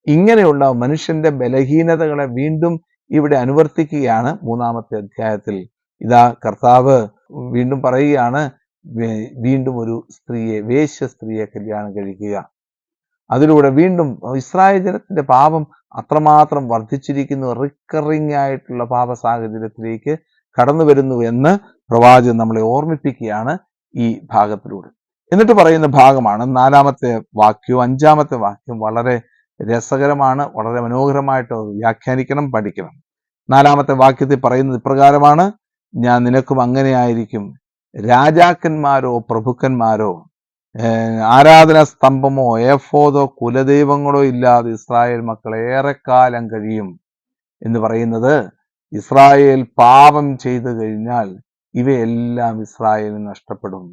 S2: ഇങ്ങനെയുള്ള മനുഷ്യന്റെ ബലഹീനതകളെ വീണ്ടും ഇവിടെ അനുവർത്തിക്കുകയാണ് 3-ാമത്തെ അധ്യായത്തിൽ. ഇതാ കർത്താവ് വീണ്ടും പറയുകയാണ്, വീണ്ടും ഒരു സ്ത്രീയെ, വേശ്യ സ്ത്രീയെ കല്യാണം കഴിക്കുക. അതിലൂടെ വീണ്ടും ഇസ്രായേൽ ജനത്തിന്റെ പാപം അത്രമാത്രം വർദ്ധിച്ചിരിക്കുന്നു, റിക്കറിംഗ് ആയിട്ടുള്ള പാപ സാഹചര്യത്തിലേക്ക് കടന്നു വരുന്നു എന്ന് പ്രവാചകൻ നമ്മളെ ഓർമ്മിപ്പിക്കുകയാണ് ഈ ഭാഗത്തിലൂടെ. എന്നിട്ട് പറയുന്ന ഭാഗമാണ് 4-ാമത്തെ വാക്യവും 5-ാമത്തെ വാക്യവും. വളരെ രസകരമാണ്, വളരെ മനോഹരമായിട്ട് വ്യാഖ്യാനിക്കണം, പഠിക്കണം. 4-ാമത്തെ വാക്യത്തിൽ പറയുന്നത് ഇപ്രകാരമാണ്: ഞാൻ നിനക്കും അങ്ങനെ ആയിരിക്കും, രാജാക്കന്മാരോ പ്രഭുക്കന്മാരോ ആരാധനാ സ്തംഭമോ ഏഫോദോ കുലദൈവങ്ങളോ ഇല്ലാതെ ഇസ്രായേൽ മക്കൾ ഏറെക്കാലം കഴിയും എന്ന് പറയുന്നത്, ഇസ്രായേൽ പാപം ചെയ്തു കഴിഞ്ഞാൽ ഇവയെല്ലാം ഇസ്രായേലിന് നഷ്ടപ്പെടും.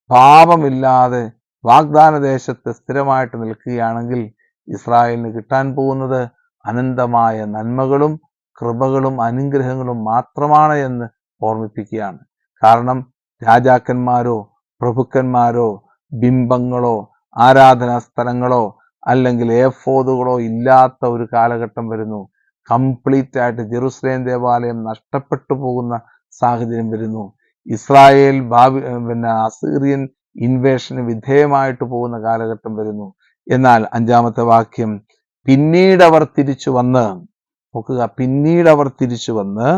S2: പാപമില്ലാതെ വാഗ്ദാന ദേശത്ത് സ്ഥിരമായിട്ട് നിൽക്കുകയാണെങ്കിൽ ഇസ്രായേലിന് കിട്ടാൻ പോകുന്നത് അനന്തമായ നന്മകളും കൃപകളും അനുഗ്രഹങ്ങളും മാത്രമാണ് എന്ന് ഓർമ്മിപ്പിക്കുകയാണ്. കാരണം രാജാക്കന്മാരോ പ്രഭുക്കന്മാരോ ബിംബങ്ങളോ ആരാധനാ സ്ഥലങ്ങളോ അല്ലെങ്കിൽ ഏഫോദുകളോ ഇല്ലാത്ത ഒരു കാലഘട്ടം വരുന്നു. കംപ്ലീറ്റ് ആയിട്ട് ജെറുസലേം ദേവാലയം നഷ്ടപ്പെട്ടു പോകുന്ന സാഹചര്യം വരുന്നു. ഇസ്രായേൽ അസീറിയൻ ഇൻവേഷന് വിധേയമായിട്ട് പോകുന്ന കാലഘട്ടം വരുന്നു. എന്നാൽ 5-ാമത്തെ വാക്യം, പിന്നീട് അവർ തിരിച്ചു വന്ന്, നോക്കുക, പിന്നീട് അവർ തിരിച്ചു വന്ന്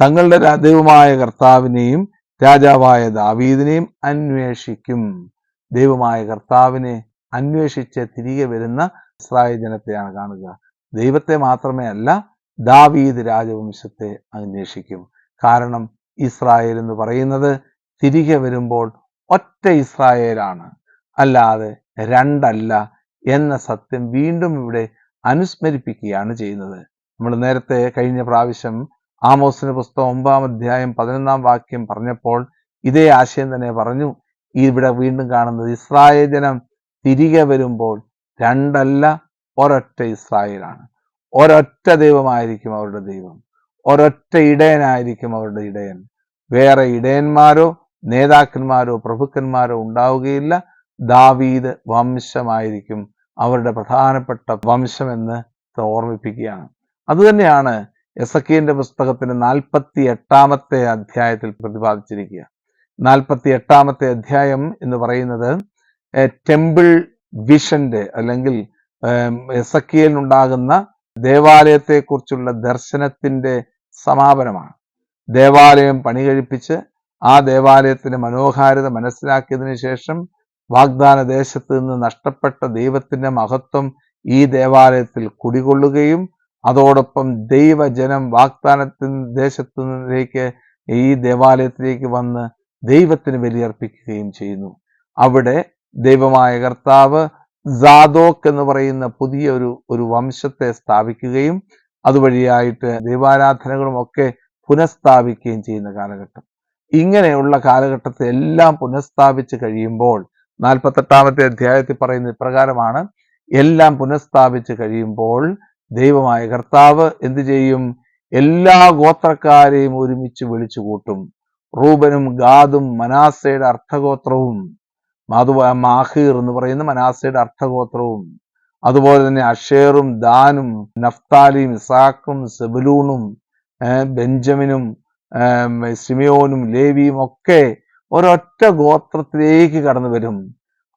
S2: തങ്ങളുടെ ദൈവമായ കർത്താവിനെയും രാജാവായ ദാവീദിനെയും അന്വേഷിക്കും. ദൈവമായ കർത്താവിനെ അന്വേഷിച്ച് തിരികെ വരുന്ന ഇസ്രായേൽ ജനത്തെയാണ് കാണുക. ദൈവത്തെ മാത്രമേ അല്ല, ദാവീദ് രാജവംശത്തെ അന്വേഷിക്കും. കാരണം ഇസ്രായേൽ എന്ന് പറയുന്നത് തിരികെ വരുമ്പോൾ ഒറ്റ ഇസ്രായേലാണ്, അല്ലാതെ രണ്ടല്ല എന്ന സത്യം വീണ്ടും ഇവിടെ അനുസ്മരിപ്പിക്കുകയാണ് ചെയ്യുന്നത്. നമ്മൾ നേരത്തെ കഴിഞ്ഞ പ്രാവശ്യം ആമോസിന്റെ പുസ്തകം 9-ാം അധ്യായം 11-ാം വാക്യം പറഞ്ഞപ്പോൾ ഇതേ ആശയം തന്നെ പറഞ്ഞു. ഇവിടെ വീണ്ടും കാണുന്നത് ഇസ്രായേൽ ജനം തിരികെ വരുമ്പോൾ രണ്ടല്ല, ഒരൊറ്റ ഇസ്രായേലാണ്. ഒരൊറ്റ ദൈവമായിരിക്കും അവരുടെ ദൈവം, ഒരൊറ്റ ഇടയനായിരിക്കും അവരുടെ ഇടയൻ. വേറെ ഇടയന്മാരോ നേതാക്കന്മാരോ പ്രഭുക്കന്മാരോ ഉണ്ടാവുകയില്ല. ദാവീദ് വംശമായിരിക്കും അവരുടെ പ്രധാനപ്പെട്ട വംശമെന്ന് ഓർമ്മിപ്പിക്കുകയാണ്. അതുതന്നെയാണ് എസെക്കിയേലിന്റെ പുസ്തകത്തിന്റെ 48-ാമത്തെ അധ്യായത്തിൽ പ്രതിപാദിച്ചിരിക്കുക. 48-ാമത്തെ അധ്യായം എന്ന് പറയുന്നത് ടെമ്പിൾ വിഷന്റെ അല്ലെങ്കിൽ എസെക്കിയേലിനുണ്ടാകുന്ന ദേവാലയത്തെക്കുറിച്ചുള്ള ദർശനത്തിന്റെ സമാപനമാണ്. ദേവാലയം പണി കഴിപ്പിച്ച് ആ ദേവാലയത്തിന്റെ മനോഹാരിത മനസ്സിലാക്കിയതിനു ശേഷം വാഗ്ദാന ദേശത്ത് നിന്ന് നഷ്ടപ്പെട്ട ദൈവത്തിന്റെ മഹത്വം ഈ ദേവാലയത്തിൽ കുടികൊള്ളുകയും അതോടൊപ്പം ദൈവജനം വാഗ്ദാനത്തിന് ദേശത്തിലേക്ക് ഈ ദേവാലയത്തിലേക്ക് വന്ന് ദൈവത്തിന് ബലിയർപ്പിക്കുകയും ചെയ്യുന്നു. അവിടെ ദൈവമായ കർത്താവ് സാദോക്ക് എന്ന് പറയുന്ന പുതിയ ഒരു വംശത്തെ സ്ഥാപിക്കുകയും അതുവഴിയായിട്ട് ദൈവാരാധനകളും ഒക്കെ പുനഃസ്ഥാപിക്കുകയും ചെയ്യുന്ന കാലഘട്ടം. ഇങ്ങനെയുള്ള കാലഘട്ടത്തെ എല്ലാം പുനഃസ്ഥാപിച്ച് കഴിയുമ്പോൾ 48-ാമത്തെ അധ്യായത്തിൽ പറയുന്ന ഇപ്രകാരമാണ്: എല്ലാം പുനഃസ്ഥാപിച്ച് കഴിയുമ്പോൾ ദൈവമായ കർത്താവ് എന്ത് ചെയ്യും? എല്ലാ ഗോത്രക്കാരെയും ഒരുമിച്ച് വിളിച്ചു കൂട്ടും. റൂബനും ഗാദും മനാസയുടെ അർത്ഥഗോത്രവും, മാഹീർ എന്ന് പറയുന്ന മനാസയുടെ അർത്ഥഗോത്രവും, അതുപോലെ തന്നെ അഷേറും ദാനും നഫ്താലിയും ഇസാക്കും സെബുലൂണും ബെഞ്ചമിനും സിമിയോനും ലേവിയും ഒക്കെ ഒരൊറ്റ ഗോത്രത്തിലേക്ക് കടന്നു വരും.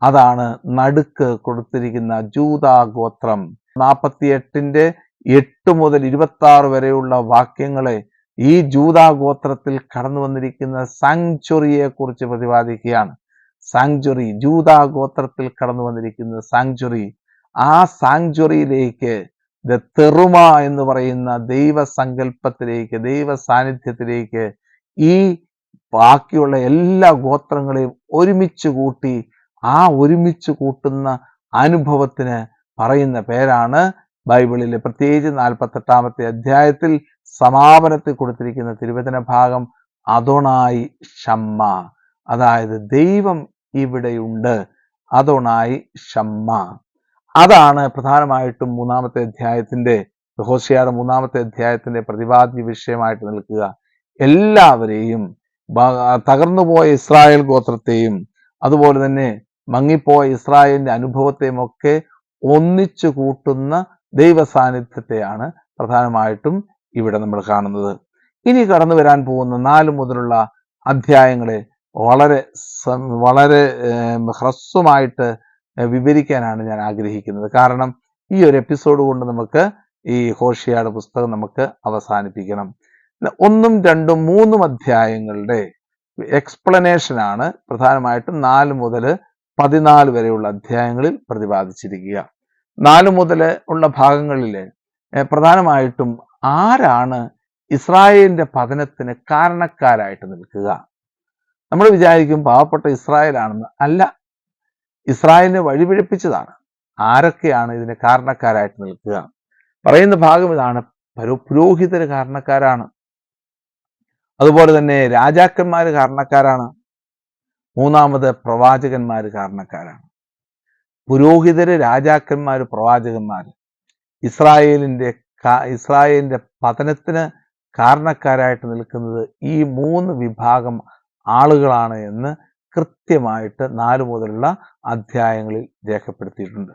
S2: അതാണ് നടുക്ക് കൊടുത്തിരിക്കുന്ന ജൂദാ ഗോത്രം. 48-ന്റെ 8 മുതൽ 26 വരെയുള്ള വാക്യങ്ങളെ ഈ ജൂദാ ഗോത്രത്തിൽ കടന്നു വന്നിരിക്കുന്ന സാങ്ച്വറിയെ കുറിച്ച് പ്രതിപാദിക്കുകയാണ്. സാങ്ച്വറി, ജൂദാ ഗോത്രത്തിൽ കടന്നു വന്നിരിക്കുന്ന സാങ്ച്വറി, ആ സാങ്ച്വറിയിലേക്ക്, തെറുമ എന്ന് പറയുന്ന ദൈവസങ്കല്പത്തിലേക്ക്, ദൈവ സാന്നിധ്യത്തിലേക്ക് ഈ ബാക്കിയുള്ള എല്ലാ ഗോത്രങ്ങളെയും ഒരുമിച്ച് കൂട്ടി, ആ ഒരുമിച്ച് കൂട്ടുന്ന അനുഭവത്തിന് പറയുന്ന പേരാണ് ബൈബിളിലെ പ്രത്യേകിച്ച് 48-ാമത്തെ അധ്യായത്തിൽ സമാപനത്തിൽ കൊടുത്തിരിക്കുന്ന തിരുവചന ഭാഗം അദോണായി ഷമ്മ. അതായത് ദൈവം ഇവിടെയുണ്ട്, അദോണായി ഷമ്മ. അതാണ് പ്രധാനമായിട്ടും 3-ാമത്തെ അധ്യായത്തിന്റെ, ഹോശേയയുടെ 3-ാമത്തെ അധ്യായത്തിന്റെ പ്രതിപാദ്യ വിഷയമായിട്ട് നിൽക്കുക. എല്ലാവരെയും, തകർന്നുപോയ ഇസ്രായേൽ ഗോത്രത്തെയും അതുപോലെ തന്നെ മങ്ങിപ്പോയ ഇസ്രായേലിന്റെ അനുഭവത്തെയും ഒക്കെ ഒന്നിച്ചു കൂട്ടുന്ന ദൈവ സാന്നിധ്യത്തെയാണ് പ്രധാനമായിട്ടും ഇവിടെ നമ്മൾ കാണുന്നത്. ഇനി കടന്നു വരാൻ പോകുന്ന 4 മുതലുള്ള അധ്യായങ്ങളെ വളരെ ഹ്രസ്വമായിട്ട് വിവരിക്കാനാണ് ഞാൻ ആഗ്രഹിക്കുന്നത്. കാരണം ഈ ഒരു എപ്പിസോഡ് കൊണ്ട് നമുക്ക് ഈ ഹോശേയയുടെ പുസ്തകം നമുക്ക് അവസാനിപ്പിക്കണം. 1, 2, 3 അധ്യായങ്ങളുടെ എക്സ്പ്ലനേഷനാണ് പ്രധാനമായിട്ടും 4 മുതൽ 14 വരെയുള്ള അധ്യായങ്ങളിൽ പ്രതിപാദിച്ചിരിക്കുക. 4 മുതൽ ഉള്ള ഭാഗങ്ങളിൽ പ്രധാനമായിട്ടും ആരാണ് ഇസ്രായേലിന്റെ പതനത്തിന് കാരണക്കാരായിട്ട് നിൽക്കുക? നമ്മൾ വിചാരിക്കും പാവപ്പെട്ട ഇസ്രായേലാണെന്ന്. അല്ല, ഇസ്രായേലിനെ വഴിപിഴപ്പിച്ചതാണ്. ആരൊക്കെയാണ് ഇതിന് കാരണക്കാരായിട്ട് നിൽക്കുക? പറയുന്ന ഭാഗം ഇതാണ്: പുരോഹിതര് കാരണക്കാരാണ്, അതുപോലെ തന്നെ രാജാക്കന്മാര് കാരണക്കാരാണ്, 3-ാമത് പ്രവാചകന്മാര് കാരണക്കാരാണ്. പുരോഹിതര്, രാജാക്കന്മാര്, പ്രവാചകന്മാര് ഇസ്രായേലിന്റെ പതനത്തിന് കാരണക്കാരായിട്ട് നിൽക്കുന്നത് ഈ 3 വിഭാഗം ആളുകളാണ് എന്ന് കൃത്യമായിട്ട് 4 മുതലുള്ള അധ്യായങ്ങളിൽ രേഖപ്പെടുത്തിയിട്ടുണ്ട്.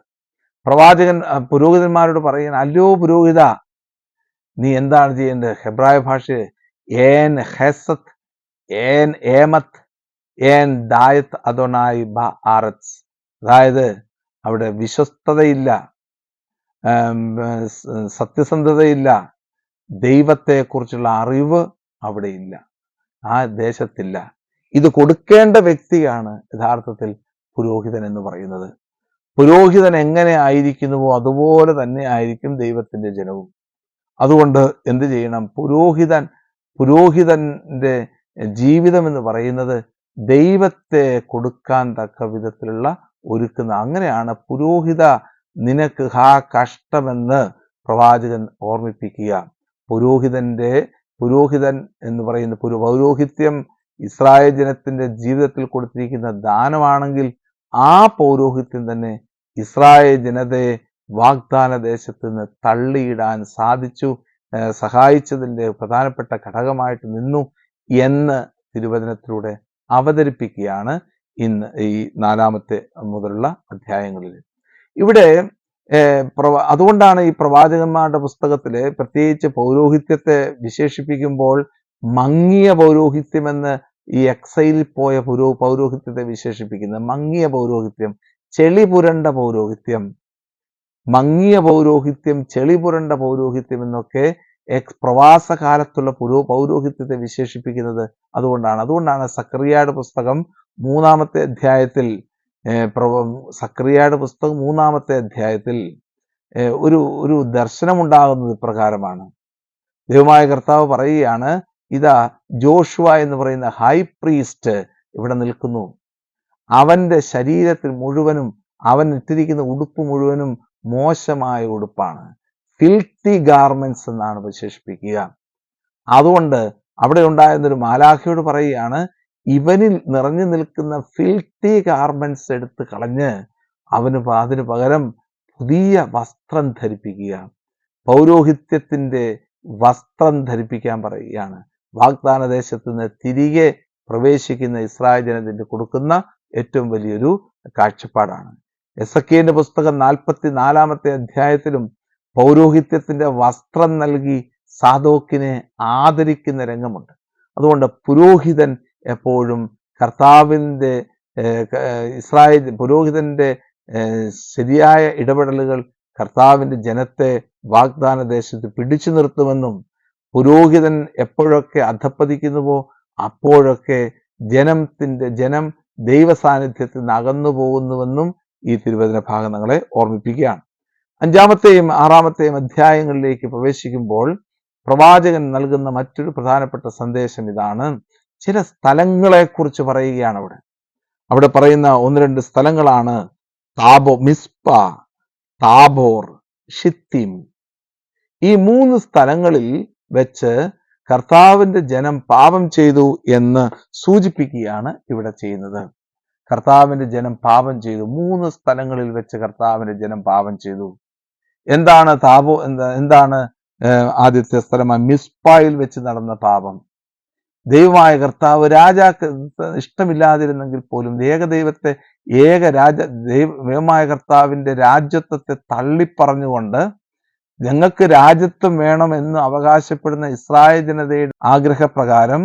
S2: പുരോഹിതന്മാരോട് പറയുന്ന, അല്ലോ പുരോഹിത, നീ എന്താണ് ചെയ്യേണ്ടത്? ഹെബ്രായ ഭാഷയിൽ ഏൻ ഹെസത്ത്, ഏൻ ഏമത്ത്, ഏൻ ദായത്ത് അദോനായി ബ ആറത്ത്. അതായത് അവിടെ വിശ്വസ്തതയില്ല, സത്യസന്ധതയില്ല, ദൈവത്തെക്കുറിച്ചുള്ള അറിവ് അവിടെയില്ല, ആ ദേശത്തില്ല. ഇത് കൊടുക്കേണ്ട വ്യക്തിയാണ് യഥാർത്ഥത്തിൽ പുരോഹിതൻ എന്ന് പറയുന്നത്. പുരോഹിതൻ എങ്ങനെ ആയിരിക്കുന്നുവോ അതുപോലെ തന്നെ ആയിരിക്കും ദൈവത്തിന്റെ ജനവും. അതുകൊണ്ട് എന്ത് ചെയ്യണം? പുരോഹിതന്റെ ജീവിതം എന്ന് പറയുന്നത് ദൈവത്തെ കൊടുക്കാൻ തക്ക വിധത്തിലുള്ള ഒരുക്കുന്ന, അങ്ങനെയാണ് പുരോഹിത നിനക്ക് കഷ്ടമെന്ന് പ്രവാചകൻ ഓർമ്മിപ്പിക്കുക. പുരോഹിതൻ എന്ന് പറയുന്ന പൗരോഹിത്യം ഇസ്രായേൽ ജനത്തിന്റെ ജീവിതത്തിൽ കൊടുത്തിരിക്കുന്ന ദാനമാണെങ്കിൽ ആ പൗരോഹിത്യം തന്നെ ഇസ്രായേൽ ജനതയെ വാഗ്ദാന ദേശത്ത് നിന്ന് തള്ളിയിടാൻ സഹായിച്ചതിന്റെ പ്രധാനപ്പെട്ട ഘടകമായിട്ട് നിന്നു എന്ന് തിരുവചനത്തിലൂടെ അവതരിപ്പിക്കുകയാണ് ഇന്ന് ഈ 4-ാമത്തെ മുതലുള്ള അധ്യായങ്ങളിൽ. ഇവിടെ അതുകൊണ്ടാണ് ഈ പ്രവാചകന്മാരുടെ പുസ്തകത്തില് പ്രത്യേകിച്ച് പൗരോഹിത്യത്തെ വിശേഷിപ്പിക്കുമ്പോൾ മങ്ങിയ പൗരോഹിത്യമെന്ന് ഈ എക്സൈലിൽ പോയ പൗരോഹിത്യത്തെ വിശേഷിപ്പിക്കുന്നത്. മങ്ങിയ പൗരോഹിത്യം, ചെളി പുരണ്ട പൗരോഹിത്യം, മങ്ങിയ പൗരോഹിത്യം, ചെളി പുരണ്ട പൗരോഹിത്യം എന്നൊക്കെ പ്രവാസ കാലത്തുള്ള പൗരോഹിത്യത്തെ വിശേഷിപ്പിക്കുന്നത് അതുകൊണ്ടാണ് സക്കറിയയുടെ പുസ്തകം 3-ാമത്തെ അധ്യായത്തിൽ സക്കറിയയുടെ പുസ്തകം 3-ാമത്തെ അധ്യായത്തിൽ ഒരു ദർശനമുണ്ടാകുന്നത് ഇപ്രകാരമാണ്. ദൈവമായ കർത്താവ് പറയുകയാണ്, ഇതാ ജോഷുവ എന്ന് പറയുന്ന ഹൈ പ്രീസ്റ്റ് ഇവിടെ നിൽക്കുന്നു. അവന്റെ ശരീരത്തിൽ മുഴുവനും, അവൻ ഇട്ടിരിക്കുന്ന ഉടുപ്പ് മുഴുവനും മോശമായ ഉടുപ്പാണ്, ഫിൽത്തി ഗാർമെന്റ്സ് എന്നാണ് വിശേഷിപ്പിക്കുക. അതുകൊണ്ട് അവിടെ ഉണ്ടായിരുന്നൊരു മാലാഖയോട് പറയുകയാണ്, ഇവനിൽ നിറഞ്ഞു നിൽക്കുന്ന ഫിൽത്തി ഗാർമെന്റ്സ് എടുത്ത് കളഞ്ഞ് അതിനു പകരം പുതിയ വസ്ത്രം ധരിപ്പിക്കുക. പൗരോഹിത്യത്തിന്റെ വസ്ത്രം ധരിപ്പിക്കാൻ പറയുകയാണ്. വാഗ്ദാന ദേശത്ത് നിന്ന് തിരികെ പ്രവേശിക്കുന്ന ഇസ്രായേൽ ജനത്തിന് കൊടുക്കുന്ന ഏറ്റവും വലിയൊരു കാഴ്ചപ്പാടാണ്. എസെക്കിയേലിന്റെ പുസ്തകം 44-ാമത്തെ അധ്യായത്തിലും പൗരോഹിത്യത്തിന്റെ വസ്ത്രം നൽകി സാദോക്കിനെ ആദരിക്കുന്ന രംഗമുണ്ട്. അതുകൊണ്ട് പുരോഹിതൻ എപ്പോഴും കർത്താവിന്റെ പുരോഹിതന്റെ ശരിയായ ഇടപെടലുകൾ കർത്താവിന്റെ ജനത്തെ വാഗ്ദാന ദേശത്ത് പിടിച്ചു നിർത്തുമെന്നും, പുരോഹിതൻ എപ്പോഴൊക്കെ അധപ്പതിക്കുന്നുവോ അപ്പോഴൊക്കെ ജനം ദൈവ സാന്നിധ്യത്തിൽ നിന്ന് അകന്നു പോകുന്നുവെന്നും ഈ തിരുവചന ഭാഗം നമ്മളെ ഓർമ്മിപ്പിക്കുകയാണ്. 5-ാമത്തെയും 6-ാമത്തെയും അധ്യായങ്ങളിലേക്ക് പ്രവേശിക്കുമ്പോൾ പ്രവാചകൻ നൽകുന്ന മറ്റൊരു പ്രധാനപ്പെട്ട സന്ദേശം ഇതാണ്. ചില സ്ഥലങ്ങളെ കുറിച്ച് പറയുകയാണ് അവിടെ പറയുന്ന 1-2 സ്ഥലങ്ങളാണ് മിസ്പ, താബോർ, ഷിത്തീം. ഈ 3 സ്ഥലങ്ങളിൽ വെച്ച് കർത്താവിന്റെ ജനം പാപം ചെയ്തു എന്ന് സൂചിപ്പിക്കുകയാണ് ഇവിടെ ചെയ്യുന്നത്. കർത്താവിന്റെ ജനം പാപം ചെയ്തു. 3 സ്ഥലങ്ങളിൽ വെച്ച് കർത്താവിന്റെ ജനം പാപം ചെയ്തു. എന്താണ് എന്താണ് ആദ്യത്തെ സ്ഥലമായി മിസ്പായിൽ വെച്ച് നടന്ന പാപം? ദൈവമായ കർത്താവ് രാജാക്ക് ഇഷ്ടമില്ലാതിരുന്നെങ്കിൽ പോലും ദൈവമായ കർത്താവിന്റെ രാജ്യത്വത്തെ തള്ളിപ്പറഞ്ഞുകൊണ്ട് ഞങ്ങൾക്ക് രാജ്യത്വം വേണമെന്ന് അവകാശപ്പെടുന്ന ഇസ്രായേൽ ജനതയുടെ ആഗ്രഹപ്രകാരം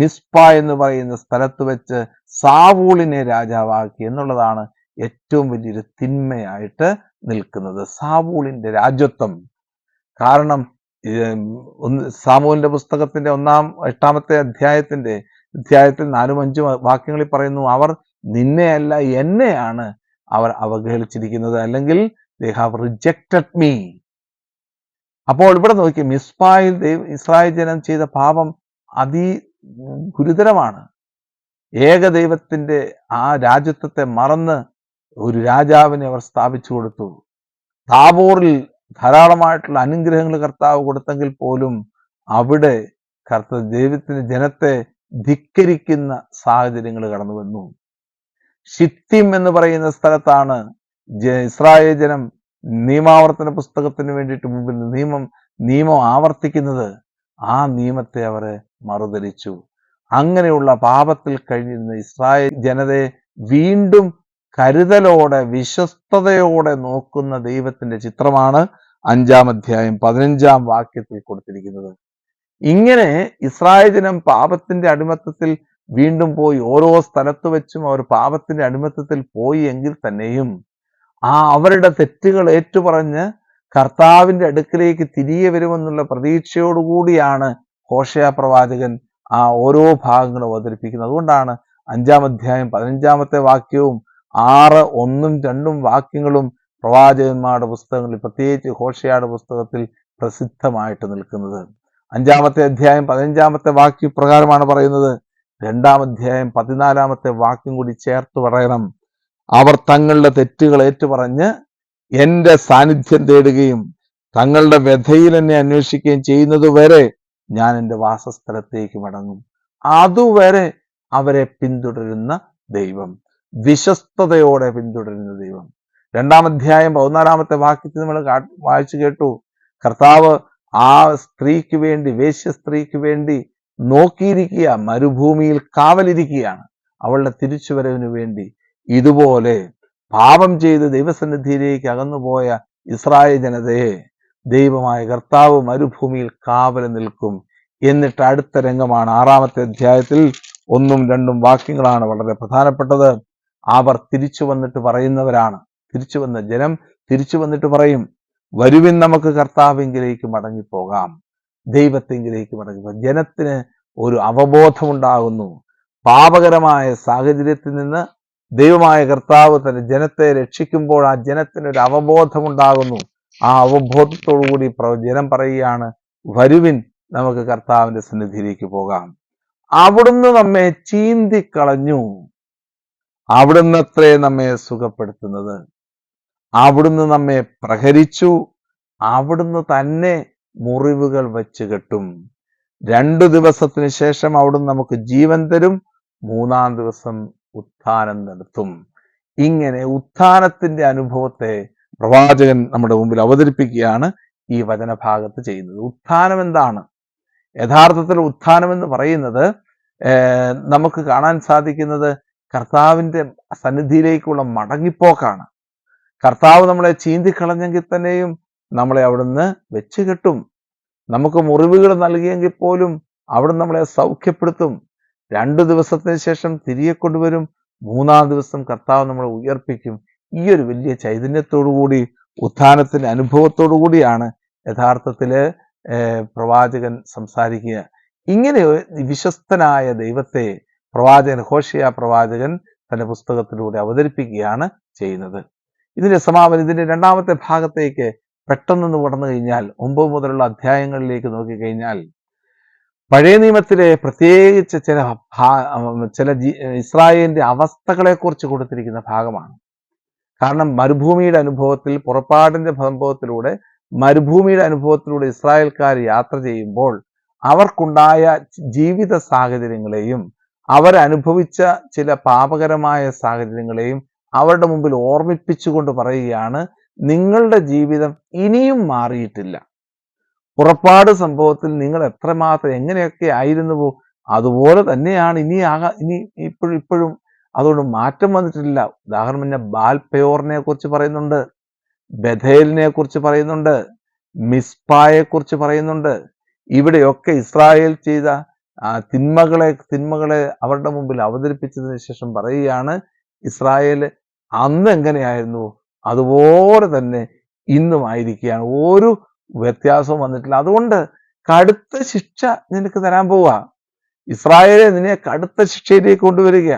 S2: മിസ്പ എന്ന് പറയുന്ന സ്ഥലത്ത് വെച്ച് സാവൂളിനെ രാജാവാക്കി എന്നുള്ളതാണ് ഏറ്റവും വലിയൊരു തിന്മയായിട്ട് നിൽക്കുന്നത്. സാവൂളിന്റെ രാജ്യത്വം. കാരണം സാമൂലിന്റെ പുസ്തകത്തിന്റെ 8-ാമത്തെ അധ്യായത്തിൽ 4-5 വാക്യങ്ങളിൽ പറയുന്നു, അവർ നിന്നെയല്ല എന്നെയാണ് അവർ അവഹേളിച്ചിരിക്കുന്നത്, അല്ലെങ്കിൽ they have rejected me. അപ്പോൾ ഇവിടെ നോക്കി, മിസ്പായിൽ ഇസ്രായേൽ ജനം ചെയ്ത പാപം ഗുരുതരമാണ്. ഏകദൈവത്തിന്റെ ആ രാജ്യത്വത്തെ മറന്ന് ഒരു രാജാവിനെ അവർ സ്ഥാപിച്ചു കൊടുത്തു. താബോറിൽ ധാരാളമായിട്ടുള്ള അനുഗ്രഹങ്ങൾ കർത്താവ് കൊടുത്തെങ്കിൽ പോലും അവിടെ ദൈവത്തിന്റെ ജനത്തെ ധിക്കരിക്കുന്ന സാഹചര്യങ്ങൾ കടന്നു വന്നു. ഷിത്തീം എന്ന് പറയുന്ന സ്ഥലത്താണ് ഇസ്രായേൽ ജനം നിയമാവർത്തന പുസ്തകത്തിന് വേണ്ടിയിട്ട് മുമ്പിൽ നിയമം ആവർത്തിക്കുന്നത്. ആ നിയമത്തെ അവർ മറുതലിച്ചു. അങ്ങനെയുള്ള പാപത്തിൽ കഴിഞ്ഞിരുന്ന ഇസ്രായേൽ ജനതയെ വീണ്ടും കരുതലോടെ വിശ്വസ്തയോടെ നോക്കുന്ന ദൈവത്തിന്റെ ചിത്രമാണ് 5-ാം അധ്യായം 15-ാം വാക്യത്തിൽ കൊടുത്തിരിക്കുന്നത്. ഇങ്ങനെ ഇസ്രായേൽ ജനം പാപത്തിന്റെ അടിമത്തത്തിൽ വീണ്ടും പോയി. ഓരോ സ്ഥലത്ത് വെച്ചും അവർ പാപത്തിന്റെ അടിമത്തത്തിൽ പോയി എങ്കിൽ തന്നെയും അവരുടെ തെറ്റുകൾ ഏറ്റുപറഞ്ഞ് കർത്താവിന്റെ അടുക്കിലേക്ക് തിരികെ വരുമെന്നുള്ള പ്രതീക്ഷയോടുകൂടിയാണ് ഹോശേയ പ്രവാചകൻ ഓരോ ഭാഗങ്ങളും അവതരിപ്പിക്കുന്നത്. അതുകൊണ്ടാണ് 5-ാം അധ്യായം 15-ാമത്തെ വാക്യവും 6, 1, 2 വാക്യങ്ങളും പ്രവാചകന്മാരുടെ പുസ്തകങ്ങളിൽ, പ്രത്യേകിച്ച് ഹോശേയയുടെ പുസ്തകത്തിൽ പ്രസിദ്ധമായിട്ട് നിൽക്കുന്നത്. 5-ാമത്തെ അധ്യായം 15-ാമത്തെ വാക്യ പ്രകാരമാണ് പറയുന്നത്. 2-ാം അധ്യായം 14-ാമത്തെ വാക്യം കൂടി ചേർത്ത് പറയണം. അവർ തങ്ങളുടെ തെറ്റുകൾ ഏറ്റുപറഞ്ഞ് എന്റെ സാന്നിധ്യം തേടുകയും തങ്ങളുടെ വ്യഥയിൽ എന്നെ അന്വേഷിക്കുകയും ചെയ്യുന്നതുവരെ ഞാൻ എൻ്റെ വാസസ്ഥലത്തേക്ക് മടങ്ങും. അതുവരെ അവരെ പിന്തുടരുന്ന ദൈവം, വിശ്വസ്തയോടെ പിന്തുടരുന്ന ദൈവം. 2-ാം അധ്യായം 14-ാമത്തെ വാക്യത്തിൽ നമ്മൾ വായിച്ചു കേട്ടു, കർത്താവ് ആ സ്ത്രീക്ക് വേണ്ടി, വേശ്യ സ്ത്രീക്ക് വേണ്ടി നോക്കിയിരിക്കുക, മരുഭൂമിയിൽ കാവലിരിക്കുകയാണ് അവളുടെ തിരിച്ചുവരവിന് വേണ്ടി. ഇതുപോലെ പാപം ചെയ്ത് ദൈവസന്നിധിയിലേക്ക് അകന്നുപോയ ഇസ്രായേൽ ജനതയെ ദൈവമായ കർത്താവ് മരുഭൂമിയിൽ കാവല് നിൽക്കും. എന്നിട്ട് അടുത്ത രംഗമാണ് 6-ാമത്തെ അധ്യായത്തിൽ 1, 2 വാക്യങ്ങളാണ് വളരെ പ്രധാനപ്പെട്ടത്. അവർ തിരിച്ചു വന്നിട്ട് പറയുന്നവരാണ്. തിരിച്ചു വന്ന ജനം തിരിച്ചു വന്നിട്ട് പറയും, വരുവിൻ നമുക്ക് കർത്താവിങ്കിലേക്ക് മടങ്ങിപ്പോകാം, ദൈവത്തിങ്കിലേക്ക് മടങ്ങിപ്പോകാം. ജനത്തിന് ഒരു അവബോധമുണ്ടാകുന്നു. പാപകരമായ സാഹചര്യത്തിൽ നിന്ന് ദൈവമായ കർത്താവ് തന്റെ ജനത്തെ രക്ഷിക്കുമ്പോൾ ആ ജനത്തിനൊരു അവബോധമുണ്ടാകുന്നു. ആ അവബോധത്തോടുകൂടി ജനം പറയുകയാണ്, വരുവിൻ നമുക്ക് കർത്താവിന്റെ സന്നിധിയിലേക്ക് പോകാം. അവിടുന്ന് നമ്മെ ചീന്തിക്കളഞ്ഞു, അവിടുന്ന് അത്രേ നമ്മെ സുഖപ്പെടുത്തുന്നത്. അവിടുന്ന് നമ്മെ പ്രഹരിച്ചു, അവിടുന്ന് തന്നെ മുറിവുകൾ വെച്ച് കെട്ടും. 2 ദിവസത്തിന് ശേഷം അവിടുന്ന് നമുക്ക് ജീവൻ തരും, 3-ാം ദിവസം ഉത്ഥാനം നടത്തും. ഇങ്ങനെ ഉത്ഥാനത്തിന്റെ അനുഭവത്തെ പ്രവാചകൻ നമ്മുടെ മുമ്പിൽ അവതരിപ്പിക്കുകയാണ് ഈ വചനഭാഗത്ത് ചെയ്യുന്നത്. ഉത്ഥാനം എന്താണ്? യഥാർത്ഥത്തിൽ ഉത്ഥാനം എന്ന് പറയുന്നത് നമുക്ക് കാണാൻ സാധിക്കുന്നത് കർത്താവിന്റെ സന്നിധിയിലേക്കുള്ള മടങ്ങിപ്പോക്കാണ്. കർത്താവ് നമ്മളെ ചീന്തിക്കളഞ്ഞെങ്കിൽ തന്നെയും നമ്മളെ അവിടുന്ന് വെച്ച് കെട്ടും. നമുക്ക് മുറിവുകൾ നൽകിയെങ്കിൽ പോലും അവിടുന്ന് നമ്മളെ സൗഖ്യപ്പെടുത്തും. 2 ദിവസത്തിന് ശേഷം തിരികെ കൊണ്ടുവരും, 3-ാം ദിവസം കർത്താവ് നമ്മളെ ഉയർപ്പിക്കും. ഈ ഒരു വലിയ ചൈതന്യത്തോടുകൂടി, ഉത്ഥാനത്തിന്റെ അനുഭവത്തോടു കൂടിയാണ് യഥാർത്ഥത്തില് പ്രവാചകൻ സംസാരിക്കുക. ഇങ്ങനെ വിശ്വസ്തനായ ദൈവത്തെ ഹോശേയ പ്രവാചകൻ തന്റെ പുസ്തകത്തിലൂടെ അവതരിപ്പിക്കുകയാണ് ചെയ്യുന്നത്. ഇതിന്റെ സമാപനം, ഇതിന്റെ രണ്ടാമത്തെ ഭാഗത്തേക്ക് പെട്ടെന്ന് കടന്നു കഴിഞ്ഞാൽ 9 മുതലുള്ള അധ്യായങ്ങളിലേക്ക് നോക്കിക്കഴിഞ്ഞാൽ പഴയ നിയമത്തിലെ പ്രത്യേകിച്ച് ചില ഇസ്രായേലിന്റെ അവസ്ഥകളെ കുറിച്ച് കൊടുത്തിരിക്കുന്ന ഭാഗമാണ്. കാരണം മരുഭൂമിയുടെ അനുഭവത്തിൽ, പുറപ്പാടിന്റെ സംഭവത്തിലൂടെ, മരുഭൂമിയുടെ അനുഭവത്തിലൂടെ ഇസ്രായേൽക്കാർ യാത്ര ചെയ്യുമ്പോൾ അവർക്കുണ്ടായ ജീവിത സാഹചര്യങ്ങളെയും അവരനുഭവിച്ച ചില പാപകരമായ സാഹചര്യങ്ങളെയും അവരുടെ മുമ്പിൽ ഓർമ്മിപ്പിച്ചുകൊണ്ട് പറയുകയാണ്, നിങ്ങളുടെ ജീവിതം ഇനിയും മാറിയിട്ടില്ല. പുറപ്പാട് സംഭവത്തിൽ നിങ്ങൾ എത്രമാത്രം എങ്ങനെയൊക്കെ ആയിരുന്നുവോ അതുപോലെ തന്നെയാണ് ഇനി ഇപ്പോഴും അതുകൊണ്ട് മാറ്റം വന്നിട്ടില്ല. ഉദാഹരണം പറഞ്ഞാൽ ബാൽപെയോറിനെ കുറിച്ച് പറയുന്നുണ്ട്, ബഥേലിനെ കുറിച്ച് പറയുന്നുണ്ട്, മിസ്പായെ കുറിച്ച് പറയുന്നുണ്ട്. ഇവിടെയൊക്കെ ഇസ്രായേൽ ചെയ്ത തിന്മകളെ അവരുടെ മുമ്പിൽ അവതരിപ്പിച്ചതിന് ശേഷം പറയുകയാണ്, ഇസ്രായേൽ അന്ന് എങ്ങനെയായിരുന്നു അതുപോലെ തന്നെ ഇന്നും ആയിരിക്കുകയാണ്, ഒരു വ്യത്യാസവും വന്നിട്ടില്ല. അതുകൊണ്ട് കടുത്ത ശിക്ഷ നിനക്ക് തരാൻ പോവുക. ഇസ്രായേലെ നിന്നെ കടുത്ത ശിക്ഷയിലേക്ക് കൊണ്ടുവരിക.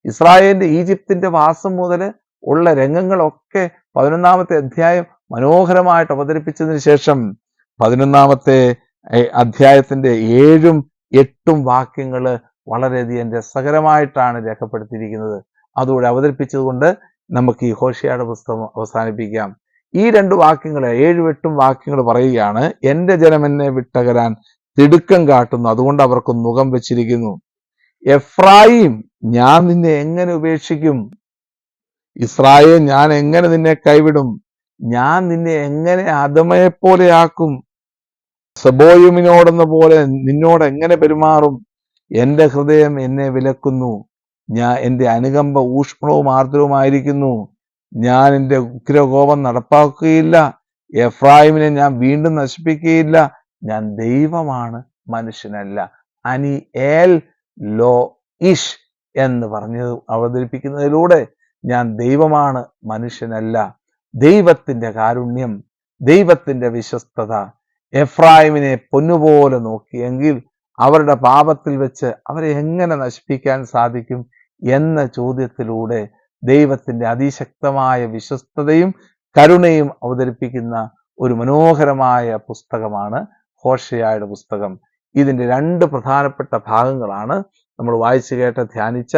S2: ഇസ്രായേലിന്റെ ഈജിപ്തിന്റെ വാസം മുതൽ ഉള്ള രംഗങ്ങളൊക്കെ 11-ാമത്തെ അധ്യായം മനോഹരമായിട്ട് അവതരിപ്പിച്ചതിന് ശേഷം 11-ാമത്തെ അധ്യായത്തിന്റെ 7ഉം 8ഉം വാക്യങ്ങൾ വളരെയധികം രസകരമായിട്ടാണ് രേഖപ്പെടുത്തിയിരിക്കുന്നത്. അതുകൂടെ അവതരിപ്പിച്ചതുകൊണ്ട് നമുക്ക് ഈ ഹോശേയയുടെ പുസ്തകം അവസാനിപ്പിക്കാം. ഈ 2 വാക്യങ്ങൾ, 7ഉം 8ഉം വാക്യങ്ങൾ പറയുകയാണ്, എന്റെ ജനം എന്നെ വിട്ടകരാൻ തിടുക്കം കാട്ടുന്നു, അതുകൊണ്ട് അവർക്ക് മുഖം വെച്ചിരിക്കുന്നു. എഫ്രായിം, ഞാൻ നിന്നെ എങ്ങനെ ഉപേക്ഷിക്കും? ഇസ്രായേൽ, ഞാൻ എങ്ങനെ നിന്നെ കൈവിടും? ഞാൻ നിന്നെ എങ്ങനെ അധമയെപ്പോലെ ആക്കും? സെബോയുമിനോടെന്ന പോലെ നിന്നോട് എങ്ങനെ പെരുമാറും? എന്റെ ഹൃദയം എന്നെ വിലക്കുന്നു, എന്റെ അനുകമ്പ ഊഷ്മളവും ആർദ്രവുമായിരിക്കുന്നു. ഞാൻ എന്റെ ഉഗ്രകോപം നടപ്പാക്കുകയില്ല, എഫ്രായിമിനെ ഞാൻ വീണ്ടും നശിപ്പിക്കുകയില്ല. ഞാൻ ദൈവമാണ്, മനുഷ്യനല്ല. അനി ഏൽ ലോ ഇഷ് എന്ന് അവതരിപ്പിക്കുന്നതിലൂടെ ഞാൻ ദൈവമാണ്, മനുഷ്യനല്ല. ദൈവത്തിന്റെ കാരുണ്യം, ദൈവത്തിന്റെ വിശ്വസ്തത എഫ്രായിമിനെ പൊന്നുപോലെ നോക്കിയെങ്കിൽ അവരുടെ പാപത്തിൽ വെച്ച് അവരെ എങ്ങനെ നശിപ്പിക്കാൻ സാധിക്കും എന്ന ചോദ്യത്തിലൂടെ ദൈവത്തിന്റെ അതിശക്തമായ വിശ്വസ്തതയും കരുണയും അവതരിപ്പിക്കുന്ന ഒരു മനോഹരമായ പുസ്തകമാണ് ഹോശേയയുടെ പുസ്തകം. ഇതിന്റെ 2 പ്രധാനപ്പെട്ട ഭാഗങ്ങളാണ് നമ്മൾ വായിച്ചു കേട്ട ധ്യാനിച്ച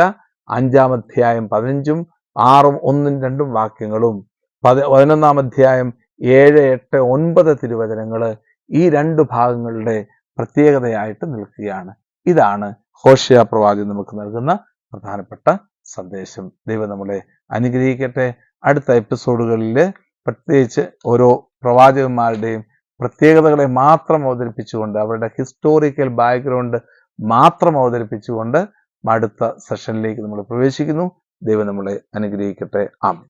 S2: 5-ാം അധ്യായം 15ഉം 6ഉം 1ഉം 2ഉം വാക്യങ്ങളും, 11-ാം അധ്യായം 7, 8, 9 തിരുവചനങ്ങൾ ഈ 2 ഭാഗങ്ങളുടെ പ്രത്യേകതയായിട്ട് നിൽക്കുകയാണ്. ഇതാണ് ഹോശേയ പ്രവാചകൻ നമുക്ക് നൽകുന്ന പ്രധാനപ്പെട്ട സന്ദേശം. ദൈവം നമ്മളെ അനുഗ്രഹിക്കട്ടെ. അടുത്ത എപ്പിസോഡുകളിൽ പ്രത്യേകിച്ച് ഓരോ പ്രവാചകന്മാരുടെയും പ്രത്യേകതകളെ മാത്രം അവതരിപ്പിച്ചുകൊണ്ട്, അവരുടെ ഹിസ്റ്റോറിക്കൽ ബാക്ക്ഗ്രൗണ്ട് മാത്രം അവതരിപ്പിച്ചുകൊണ്ട് അടുത്ത സെഷനിലേക്ക് നമ്മൾ പ്രവേശിക്കുന്നു. ദൈവം നമ്മളെ അനുഗ്രഹിക്കട്ടെ. ആമേൻ.